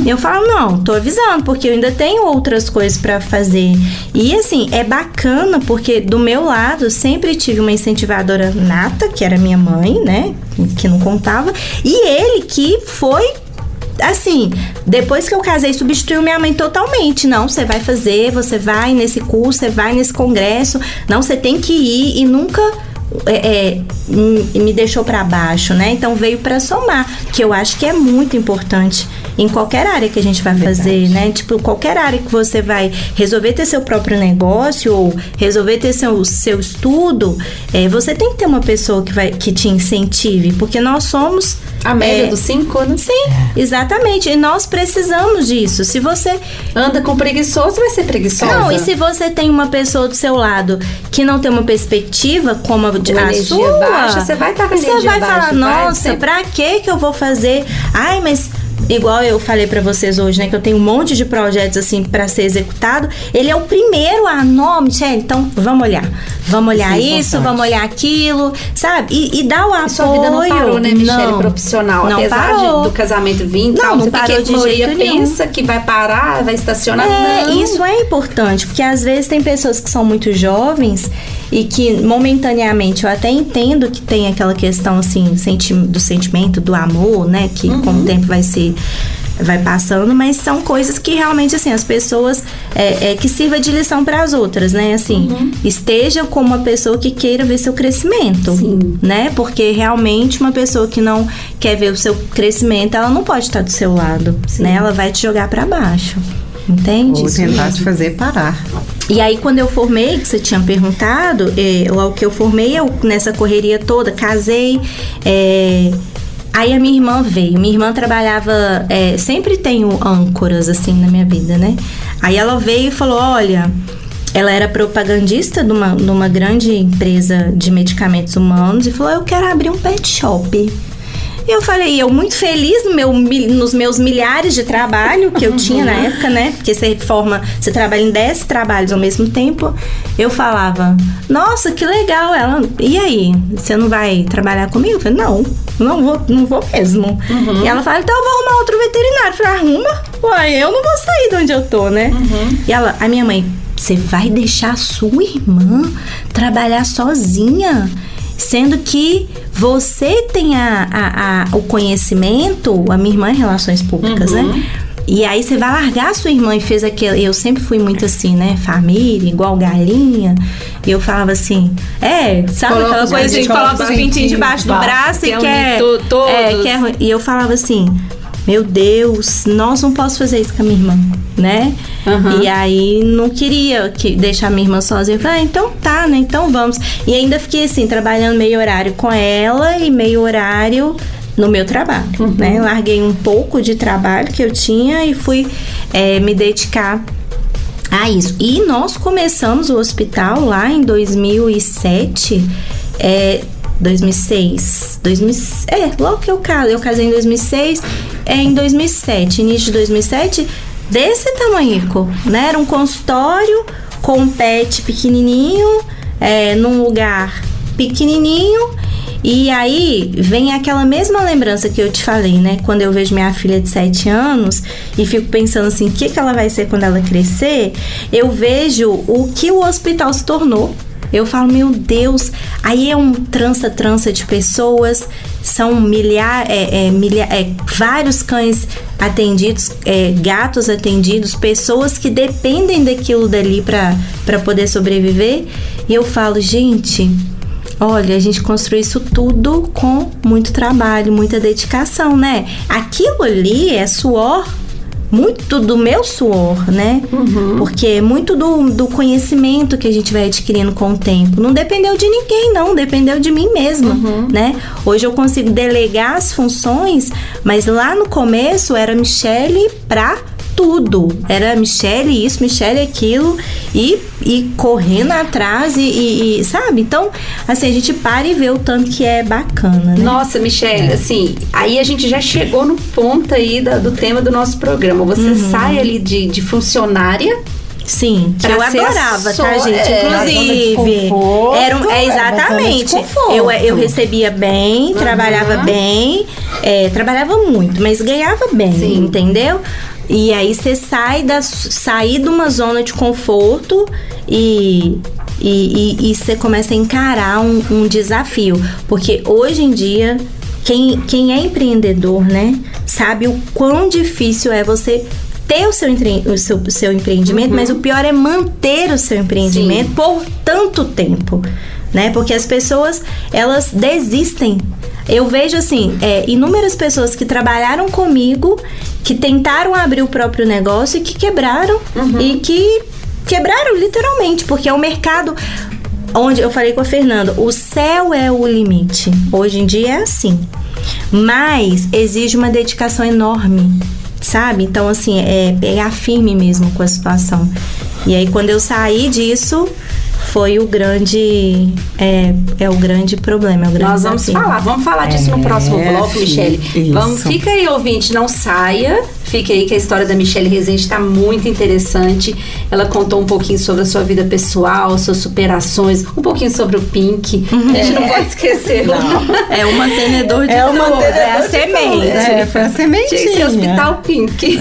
Eu falo, não, tô avisando, porque eu ainda tenho outras coisas pra fazer. E, assim, é bacana, porque do meu lado, sempre tive uma incentivadora nata, que era minha mãe, né? Que não contava. E ele que foi... Assim, depois que eu casei, substituiu minha mãe totalmente. Não, você vai fazer, você vai nesse curso, você vai nesse congresso. Não, você tem que ir, e nunca me deixou pra baixo, né? Então veio pra somar, que eu acho que é muito importante em qualquer área que a gente vai fazer, né? Tipo, qualquer área que você vai resolver ter seu próprio negócio ou resolver ter seu estudo, você tem que ter uma pessoa que te incentive, porque nós somos... A média dos 5, né? Sim, exatamente. E nós precisamos disso. Se você anda com preguiçoso, vai ser preguiçosa. Não, e se você tem uma pessoa do seu lado que não tem uma perspectiva como a sua, baixa, você vai estar com energia baixa. Você vai falar, nossa, vai pra que eu vou fazer? Ai, mas... Igual eu falei pra vocês hoje, né? Que eu tenho um monte de projetos, assim, pra ser executado. Ele é o primeiro Michele, então vamos olhar. Vamos olhar isso, vamos olhar aquilo, sabe? E dar o apoio. Sua vida não parou, né, Michele, profissional? Não apesar parou. Do casamento vir, não parou de jeito nenhum. Pensa que vai parar, vai estacionar. Não. Isso é importante, porque às vezes tem pessoas que são muito jovens e que momentaneamente, eu até entendo que tem aquela questão, assim, do sentimento, do amor, né? Que com o tempo vai passando, mas são coisas que realmente, assim, as pessoas que sirva de lição para as outras, né? Assim, esteja com uma pessoa que queira ver seu crescimento, né? Porque realmente uma pessoa que não quer ver o seu crescimento, ela não pode estar do seu lado, né? Ela vai te jogar para baixo. entende? Vou tentar te fazer parar. E aí, quando eu formei, que você tinha perguntado, logo que eu formei, eu nessa correria toda, casei, aí a minha irmã veio. Minha irmã trabalhava, sempre tenho âncoras, assim, na minha vida, né? Aí ela veio e falou, olha, ela era propagandista numa grande empresa de medicamentos humanos e falou, eu quero abrir um pet shop. E eu falei, eu muito feliz nos meus milhares de trabalho que eu tinha na época, né? Porque você trabalha em 10 trabalhos ao mesmo tempo. Eu falava, nossa, que legal. Ela, e aí? Você não vai trabalhar comigo? Eu falei, não vou mesmo. E ela falou, então eu vou arrumar outro veterinário. Eu falei, arruma? Uai, eu não vou sair de onde eu tô, né? E a minha mãe, você vai deixar a sua irmã trabalhar sozinha? Sendo que você tem o conhecimento, a minha irmã é Relações Públicas, né? E aí você vai largar a sua irmã e fez aquilo. Eu sempre fui muito assim, né? Família, igual galinha. E eu falava assim, sabe aquela coisa assim, coloca os pintinhos debaixo do braço e quer todos. E eu falava assim, meu Deus, nossa, não posso fazer isso com a minha irmã, né? E aí não queria deixar a minha irmã sozinha. Eu falei, então tá, né? Então vamos. E ainda fiquei assim, trabalhando meio horário com ela e meio horário no meu trabalho, né? Larguei um pouco de trabalho que eu tinha e fui me dedicar a isso. E nós começamos o hospital lá em 2007, 2006, logo que eu casei em 2006, em 2007, início de 2007, desse tamanhico, né? Era um consultório com um pet pequenininho, num lugar pequenininho, e aí vem aquela mesma lembrança que eu te falei, né? Quando eu vejo minha filha de 7 anos e fico pensando assim, o que ela vai ser quando ela crescer, eu vejo o que o hospital se tornou. Eu falo, meu Deus, aí é um trança de pessoas, são vários cães atendidos, gatos atendidos, pessoas que dependem daquilo dali para poder sobreviver. E eu falo, gente, olha, a gente construiu isso tudo com muito trabalho, muita dedicação, né? Aquilo ali é suor, muito do meu suor, né? Porque é muito do conhecimento que a gente vai adquirindo com o tempo. Não dependeu de ninguém, não. Dependeu de mim mesma, né? Hoje eu consigo delegar as funções, mas lá no começo era Michele pra tudo. Era Michele isso, Michele aquilo, e correndo atrás e sabe? Então, assim, a gente para e vê o tanto que é bacana, né? Nossa, Michele, assim, aí a gente já chegou no ponto aí do tema do nosso programa. Você sai ali de funcionária. Sim, que eu adorava, tá, gente? Inclusive, exatamente. Eu recebia bem, trabalhava bem, trabalhava muito, mas ganhava bem, entendeu? E aí você sair de uma zona de conforto e você começa a encarar um desafio. Porque hoje em dia, quem é empreendedor, né, sabe o quão difícil é você ter o seu empreendimento, mas o pior é manter o seu empreendimento por tanto tempo, né? Porque as pessoas, elas desistem. Eu vejo, assim, inúmeras pessoas que trabalharam comigo, que tentaram abrir o próprio negócio e que quebraram. E que quebraram literalmente, porque é um mercado onde, eu falei com a Fernanda, o céu é o limite. Hoje em dia é assim. Mas exige uma dedicação enorme, sabe? Então, assim, pegar firme mesmo com a situação. E aí, quando eu saí disso, foi o grande o grande problema, Nós vamos falar disso no próximo bloco, Michele. Fica aí, ouvinte, não saia. Fique aí que a história da Michele Rezende está muito interessante. Ela contou um pouquinho sobre a sua vida pessoal, suas superações, um pouquinho sobre o Pink. A gente não pode esquecer. É o mantenedor de tudo. É a semente. Foi a sementinha. Tinha que ser Hospital Pink.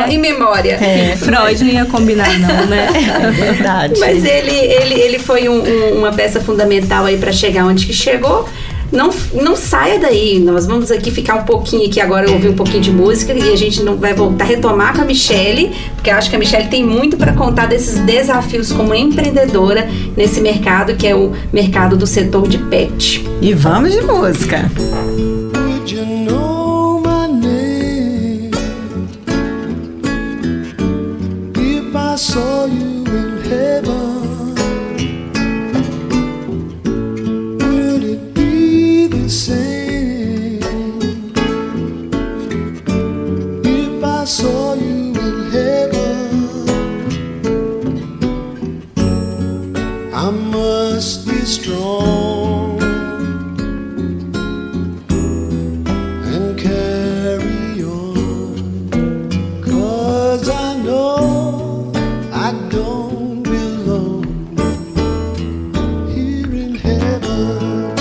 Em memória. Freud não ia combinar, não, né? É verdade. Mas ele foi uma peça fundamental aí para chegar onde que chegou. Não saia daí. Nós vamos aqui ficar um pouquinho aqui agora, ouvir um pouquinho de música, e a gente não vai voltar a retomar com a Michele, porque eu acho que a Michele tem muito para contar desses desafios como empreendedora nesse mercado, que é o mercado do setor de pet. E vamos de música. I saw you in heaven, would it be the same if I saw you in heaven? I must be strong and carry on, 'cause I know I don't belong here in heaven.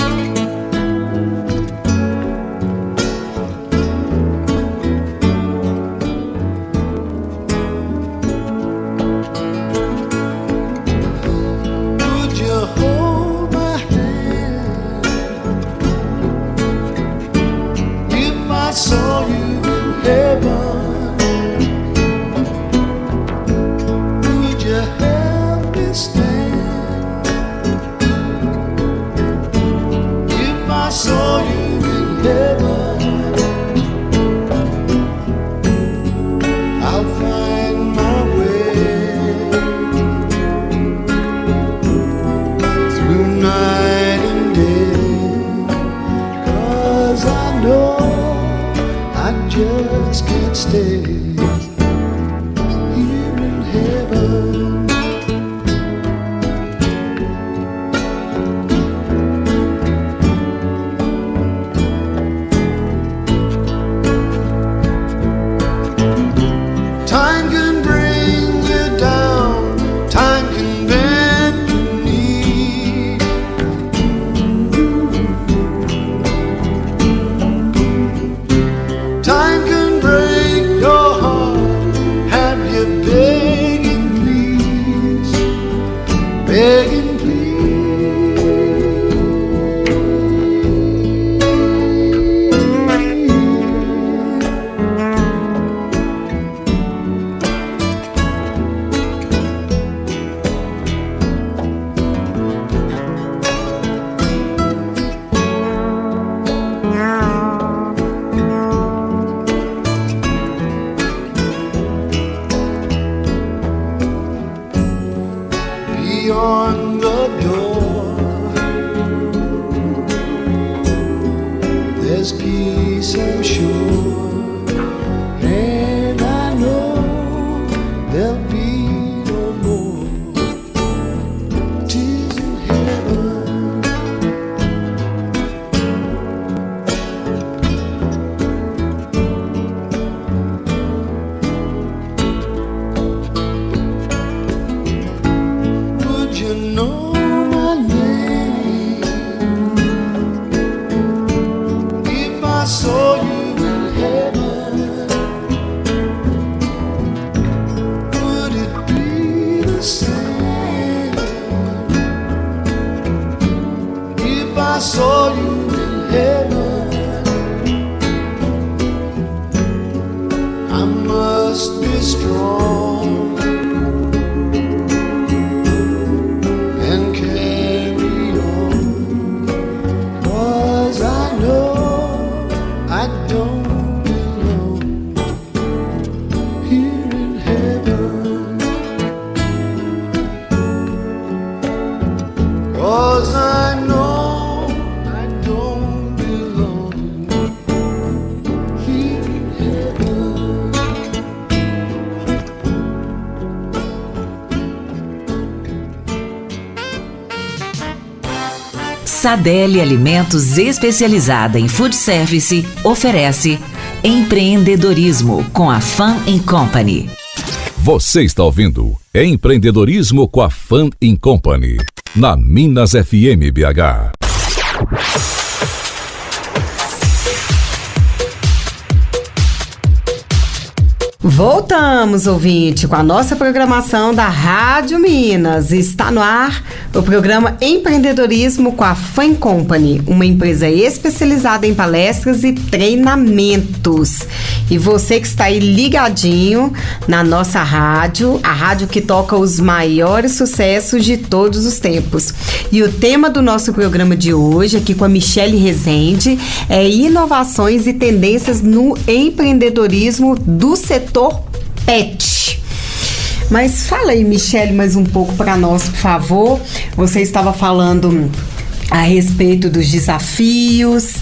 Would you hold my hand if I saw you in heaven? Would you help me stand if I saw you in heaven? I'll find my way through night and day, 'cause I know I just can't stay here in heaven. Time can bring you down, time can bend your knee. Time can break your heart, have you begging please, begging beyond the door. There's peace, I'm sure, and I know there'll be no more tears in heaven. Would you know my name if I saw you in heaven? Would it be the same if I saw you in heaven? I must be strong and carry on, 'cause I know I don't belong here in heaven. 'Cause I know I don't belong here in heaven. Sadelli Alimentos Especializada em Food Service oferece Empreendedorismo com a Fan & Company. Você está ouvindo Empreendedorismo com a Fan & Company, na Minas FM BH. Voltamos, ouvinte, com a nossa programação da Rádio Minas. Está no ar o programa Empreendedorismo com a Fan & Company, uma empresa especializada em palestras e treinamentos. E você que está aí ligadinho na nossa rádio, a rádio que toca os maiores sucessos de todos os tempos. E o tema do nosso programa de hoje, aqui com a Michele Rezende, é inovações e tendências no empreendedorismo do setor PET. Mas fala aí, Michele, mais um pouco para nós, por favor. Você estava falando a respeito dos desafios.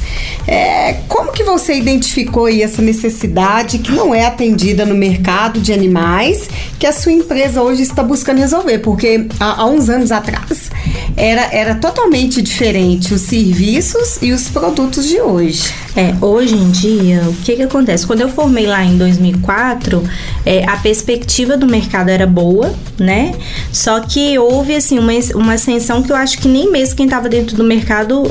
Como que você identificou aí essa necessidade que não é atendida no mercado de animais, que a sua empresa hoje está buscando resolver? Porque há uns anos atrás era totalmente diferente os serviços e os produtos de hoje. Hoje em dia, o que acontece? Quando eu formei lá em 2004, a perspectiva do mercado era boa, né? Só que houve, assim, uma ascensão que eu acho que nem mesmo quem estava dentro do mercado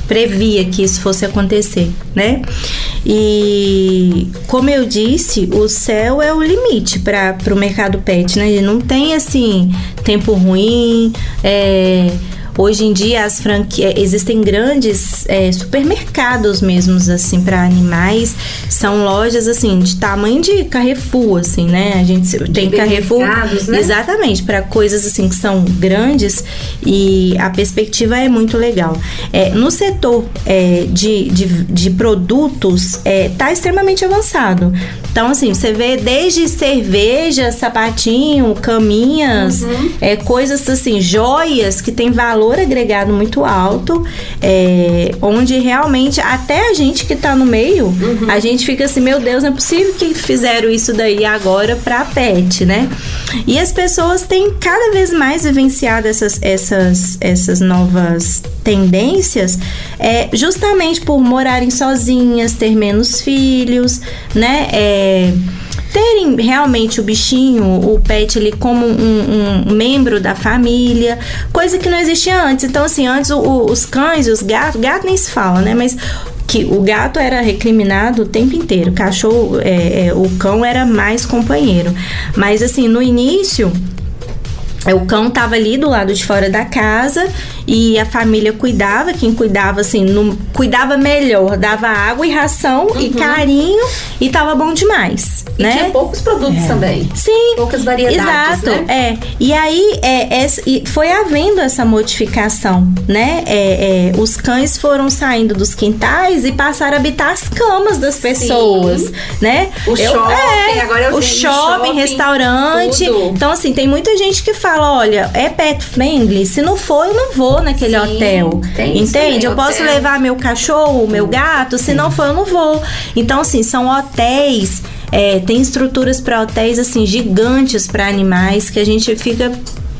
previa que isso fosse acontecer, né? E, como eu disse, o céu é o limite para o mercado pet, né? Não tem, assim, tempo ruim. Hoje em dia existem grandes supermercados mesmos, assim, para animais. São lojas, assim, de tamanho de Carrefour, assim, né? A gente tem Carrefour, né? Exatamente, para coisas, assim, que são grandes, e a perspectiva é muito legal. No setor de produtos, tá extremamente avançado. Então, assim, você vê desde cerveja, sapatinho, caminhas, coisas, assim, joias que tem valor agregado muito alto, onde realmente até a gente que tá no meio, a gente fica assim, meu Deus, não é possível que fizeram isso daí agora pra pet, né? E as pessoas têm cada vez mais vivenciado essas novas tendências, justamente por morarem sozinhas, ter menos filhos, né? Terem realmente o bichinho, o pet ali como um membro da família, coisa que não existia antes. Então, assim, antes os cães e os gatos, gato nem se fala, né? Mas que o gato era recriminado o tempo inteiro, o cachorro, o cão era mais companheiro. Mas, assim, no início, o cão tava ali do lado de fora da casa e a família cuidava, quem cuidava, assim, cuidava melhor, dava água e ração e carinho, e tava bom demais, e né? tinha poucos produtos também. Sim. Poucas variedades, exato, né? E aí, foi havendo essa modificação, né? Os cães foram saindo dos quintais e passaram a habitar as camas das pessoas, né? Shopping, agora eu o shopping, restaurante. Tudo. Então, assim, tem muita gente que fala, olha, é pet friendly? Se não for, eu não vou naquele hotel. Entende? Eu posso levar meu cachorro, meu gato, se não for, eu não vou. Então, assim, são hotéis, tem estruturas para hotéis, assim, gigantes para animais, que a gente fica,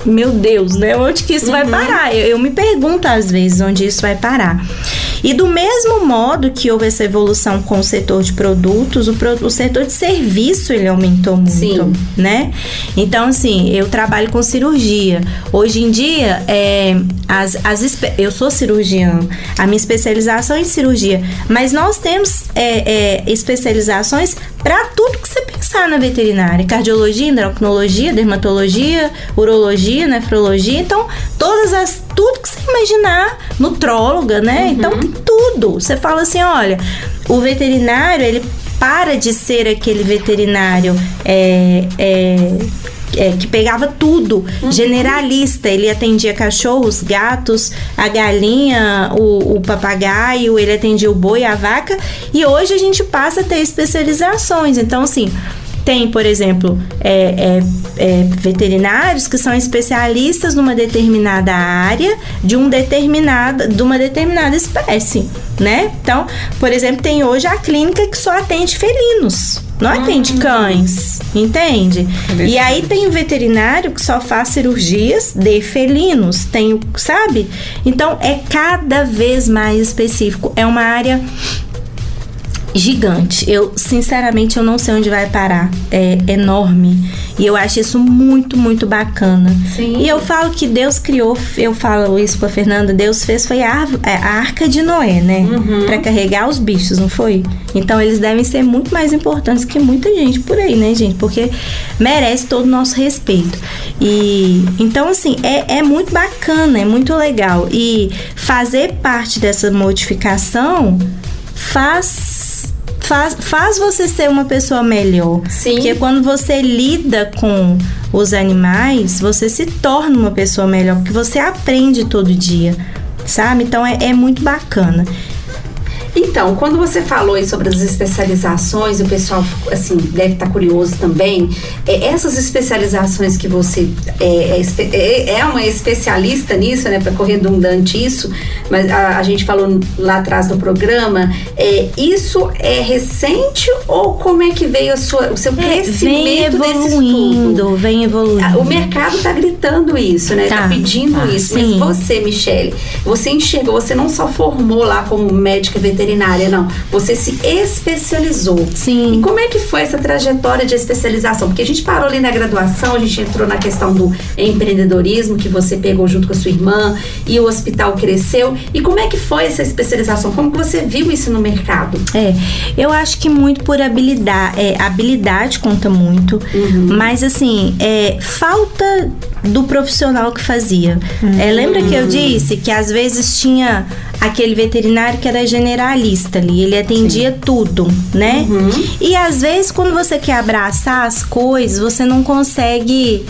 meu Deus, né? Onde que isso vai parar? Eu me pergunto às vezes onde isso vai parar. E do mesmo modo que houve essa evolução com o setor de produtos, o setor de serviço, ele aumentou muito, né? Então, assim, eu trabalho com cirurgia. Hoje em dia, eu sou cirurgiã, a minha especialização é em cirurgia, mas nós temos especializações para tudo que você pensar na veterinária: cardiologia, endocrinologia, dermatologia, urologia, nefrologia. Então, tudo que você imaginar, nutróloga, né? Então, tem tudo. Você fala assim, olha, o veterinário, ele para de ser aquele veterinário que pegava tudo, generalista. Ele atendia cachorros, gatos, a galinha, o papagaio, ele atendia o boi, a vaca, e hoje a gente passa a ter especializações. Então, assim, tem, por exemplo, veterinários que são especialistas numa determinada área de uma determinada espécie, né? Então, por exemplo, tem hoje a clínica que só atende felinos, não atende cães, entende? E aí tem o veterinário que só faz cirurgias de felinos, sabe? Então, é cada vez mais específico. É uma área gigante. Sinceramente, eu não sei onde vai parar. É enorme. E eu acho isso muito, muito bacana. Sim. E eu falo que Deus criou, eu falo isso pra Fernanda, Deus fez, foi a Arca de Noé, né? Pra carregar os bichos, não foi? Então, eles devem ser muito mais importantes que muita gente por aí, né, gente? Porque merece todo o nosso respeito. E, então, assim, é muito bacana, é muito legal. E fazer parte dessa modificação faz você ser uma pessoa melhor. Sim. Porque quando você lida com os animais, você se torna uma pessoa melhor, porque você aprende todo dia, sabe? Então é muito bacana. Então, quando você falou aí sobre as especializações, o pessoal, assim, deve estar curioso também. Essas especializações que você é uma especialista nisso, né? Para correr redundante isso, mas a gente falou lá atrás do programa, isso é recente ou como é que veio o seu crescimento desse estudo? Vem evoluindo. O mercado está gritando isso, né? Tá pedindo isso. Sim. Mas você, Michele, você enxergou, você não só formou lá como médica veterinária, não. Você se especializou. Sim. E como é que foi essa trajetória de especialização? Porque a gente parou ali na graduação, a gente entrou na questão do empreendedorismo que você pegou junto com a sua irmã e o hospital cresceu. E como é que foi essa especialização? Como que você viu isso no mercado? Eu acho que muito por habilidade. Habilidade conta muito. Mas assim, falta do profissional que fazia. Lembra que eu disse que às vezes tinha aquele veterinário que era generalista ali, ele atendia tudo, né? E às vezes quando você quer abraçar as coisas, você não consegue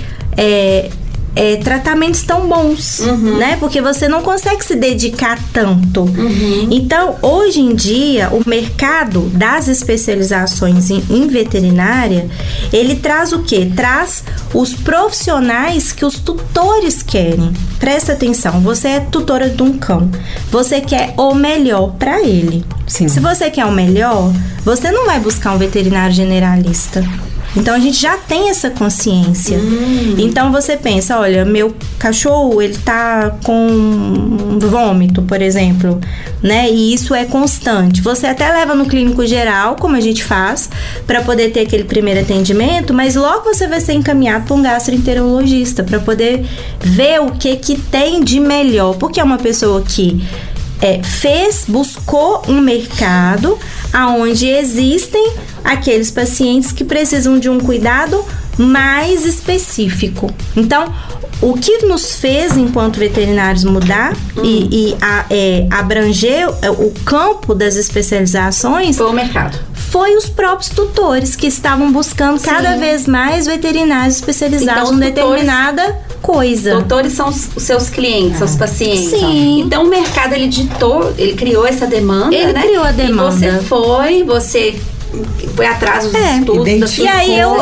tratamentos tão bons, né? Porque você não consegue se dedicar tanto. Então, hoje em dia, o mercado das especializações em veterinária, ele traz o quê? Traz os profissionais que os tutores querem. Presta atenção, você é tutora de um cão, você quer o melhor para ele. Sim. Se você quer o melhor, você não vai buscar um veterinário generalista. Então, a gente já tem essa consciência. Então, você pensa, olha, meu cachorro, ele tá com vômito, por exemplo, né? E isso é constante. Você até leva no clínico geral, como a gente faz, para poder ter aquele primeiro atendimento, mas logo você vai ser encaminhado para um gastroenterologista, para poder ver o que tem de melhor. Porque é uma pessoa que buscou um mercado aonde existem aqueles pacientes que precisam de um cuidado mais específico. Então, o que nos fez, enquanto veterinários, mudar e abranger o campo das especializações foi o mercado. Foi os próprios tutores que estavam buscando cada vez mais veterinários especializados em determinada coisa. Doutores são os seus clientes, seus pacientes. Sim. Então o mercado, ele criou essa demanda, Ele criou a demanda. E você foi atrás dos estudos da sua E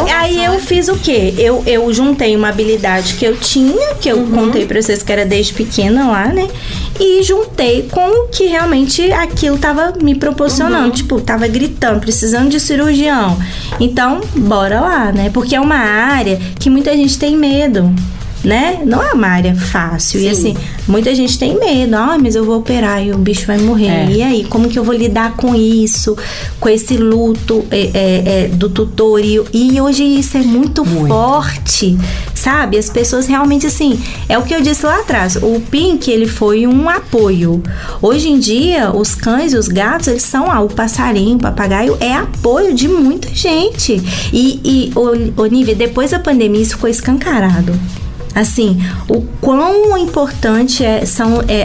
aí eu fiz o quê? Eu juntei uma habilidade que eu tinha, que eu contei pra vocês que era desde pequena lá, né? E juntei com o que realmente aquilo tava me proporcionando. Tipo, tava gritando, precisando de cirurgião. Então, bora lá, né? Porque é uma área que muita gente tem medo, né? Não é uma área fácil. Sim. E assim, muita gente tem medo. Mas eu vou operar e o bicho vai morrer. E aí, como que eu vou lidar com isso? Com esse luto do tutor? E hoje isso é muito forte, sabe? As pessoas realmente, assim, é o que eu disse lá atrás. O Pink, ele foi um apoio. Hoje em dia, os cães e os gatos, eles são o passarinho, o papagaio, é apoio de muita gente. E Nívia, depois da pandemia, isso ficou escancarado. Assim, o quão importante é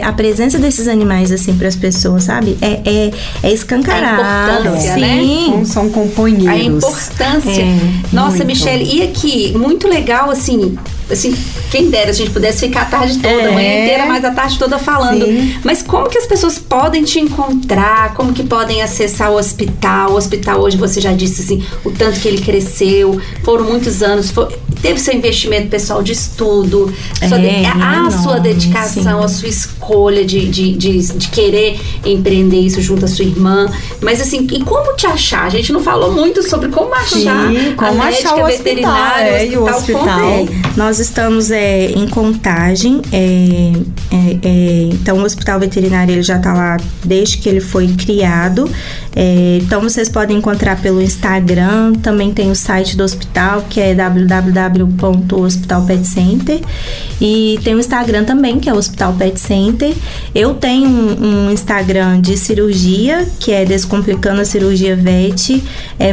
a presença desses animais, assim, para as pessoas, sabe? É escancarado. A importância, sim, né? São companheiros. A importância. Nossa, muito. Michele, e aqui, muito legal, assim, quem dera a gente pudesse ficar a tarde toda, a manhã inteira, mas a tarde toda falando. Sim. Mas como que as pessoas podem te encontrar? Como que podem acessar o hospital? O hospital hoje, você já disse, assim, o tanto que ele cresceu, foram muitos anos, teve seu investimento pessoal de estudo, sua dedicação, a sua escolha de querer empreender isso junto à sua irmã. Mas assim, e como te achar? A gente não falou muito sobre como achar a médica veterinária e o hospital. Nós estamos em Contagem, então o hospital veterinário ele já está lá desde que ele foi criado. Então vocês podem encontrar pelo Instagram, também tem o site do hospital, que é www.hospitalpetcenter, e tem o Instagram também, que é o Hospital Pet Center. Eu tenho um Instagram de cirurgia, que é Descomplicando a Cirurgia Vet,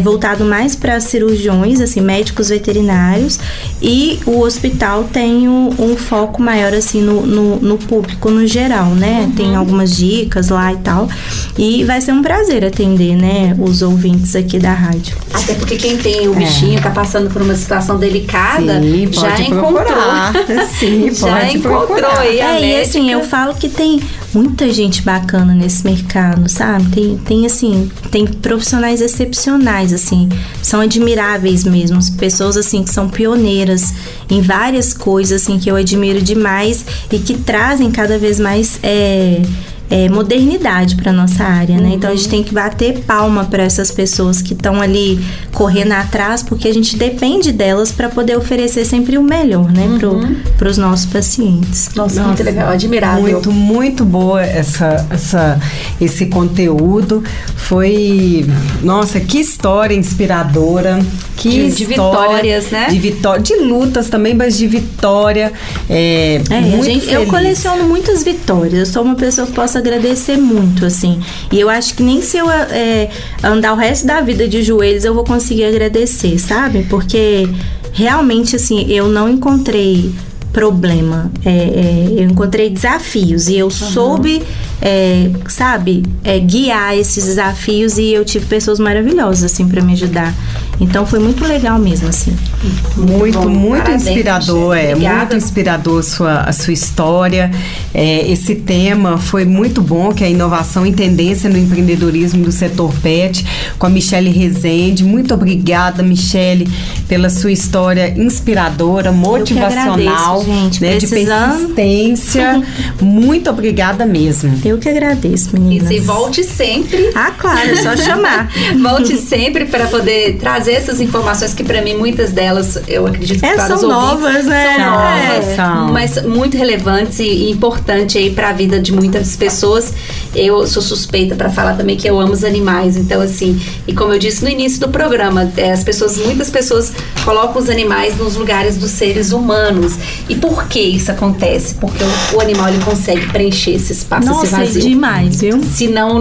voltado mais para cirurgiões, assim, médicos veterinários, e o hospital tem um foco maior, assim, no público no geral, né? Tem algumas dicas lá e tal, e vai ser um prazer atender, né, os ouvintes aqui da rádio. Até porque quem tem o bichinho, tá passando por uma situação delicada, já encontrou. Sim, já encontrou aí a médica. E assim, eu falo que tem muita gente bacana nesse mercado, sabe? Tem profissionais excepcionais, assim, são admiráveis mesmo, pessoas, assim, que são pioneiras em várias coisas, assim, que eu admiro demais e que trazem cada vez mais modernidade para nossa área, né? Então a gente tem que bater palma para essas pessoas que estão ali correndo atrás, porque a gente depende delas para poder oferecer sempre o melhor, né, para os nossos pacientes. Nossa, muito legal, admirável. Muito, muito boa esse conteúdo. Foi, nossa, que história inspiradora, que de história, vitórias, né? De lutas também, mas de vitória. Muito eu coleciono muitas vitórias. Eu sou uma pessoa que posso agradecer muito, assim. E eu acho que nem se eu andar o resto da vida de joelhos eu vou conseguir agradecer, sabe? Porque realmente, assim, eu não encontrei problema. Eu encontrei desafios e eu soube, guiar esses desafios, e eu tive pessoas maravilhosas, assim, para me ajudar. Então foi muito legal mesmo, assim. Muito Parabéns, inspirador, muito inspirador a sua história. Esse tema foi muito bom, que é a inovação em tendência no empreendedorismo do setor pet, com a Michele Rezende. Muito obrigada, Michele, pela sua história inspiradora, motivacional, gente, né, de persistência. Muito obrigada mesmo. Eu que agradeço, meninas. E volte sempre. Ah, claro, é só chamar. Volte sempre para poder trazer essas informações que, para mim, muitas delas, eu acredito que para os são ouvintes, novas, né? São. Mas muito relevantes e importante aí para a vida de muitas pessoas. Eu sou suspeita para falar também que eu amo os animais, então, assim, e como eu disse no início do programa, muitas pessoas colocam os animais nos lugares dos seres humanos. E por que isso acontece? Porque o animal, ele consegue preencher esse espaço, esse vazio. Nossa, demais, viu? Se não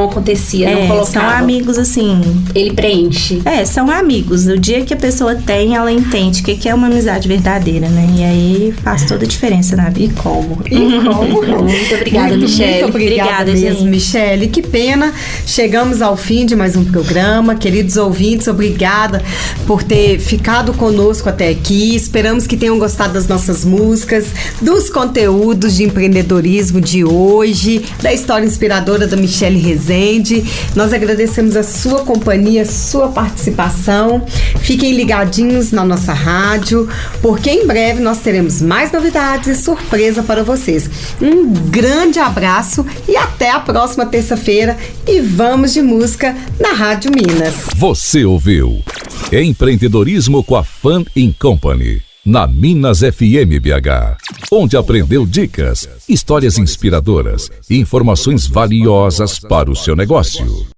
acontecia, não colocava. São amigos, assim. Ele preenche. São amigos. O dia que a pessoa tem, ela entende o que é uma amizade verdadeira, né? E aí faz toda a diferença na vida. E como? Muito obrigada, Michele. Muito obrigada mesmo, gente. Michele. Que pena. Chegamos ao fim de mais um programa. Queridos ouvintes, obrigada por ter ficado conosco até aqui. Esperamos que tenham gostado das nossas músicas, dos conteúdos de empreendedorismo de hoje, da história inspiradora da Michele Rezende. Nós agradecemos a sua companhia, a sua participação. Fiquem ligadinhos na nossa rádio, porque em breve nós teremos mais novidades e surpresa para vocês. Um grande abraço e até a próxima terça-feira, e vamos de música na Rádio Minas. Você ouviu Empreendedorismo com a Fan Company, na Minas FM BH, onde aprendeu dicas, histórias inspiradoras e informações valiosas para o seu negócio.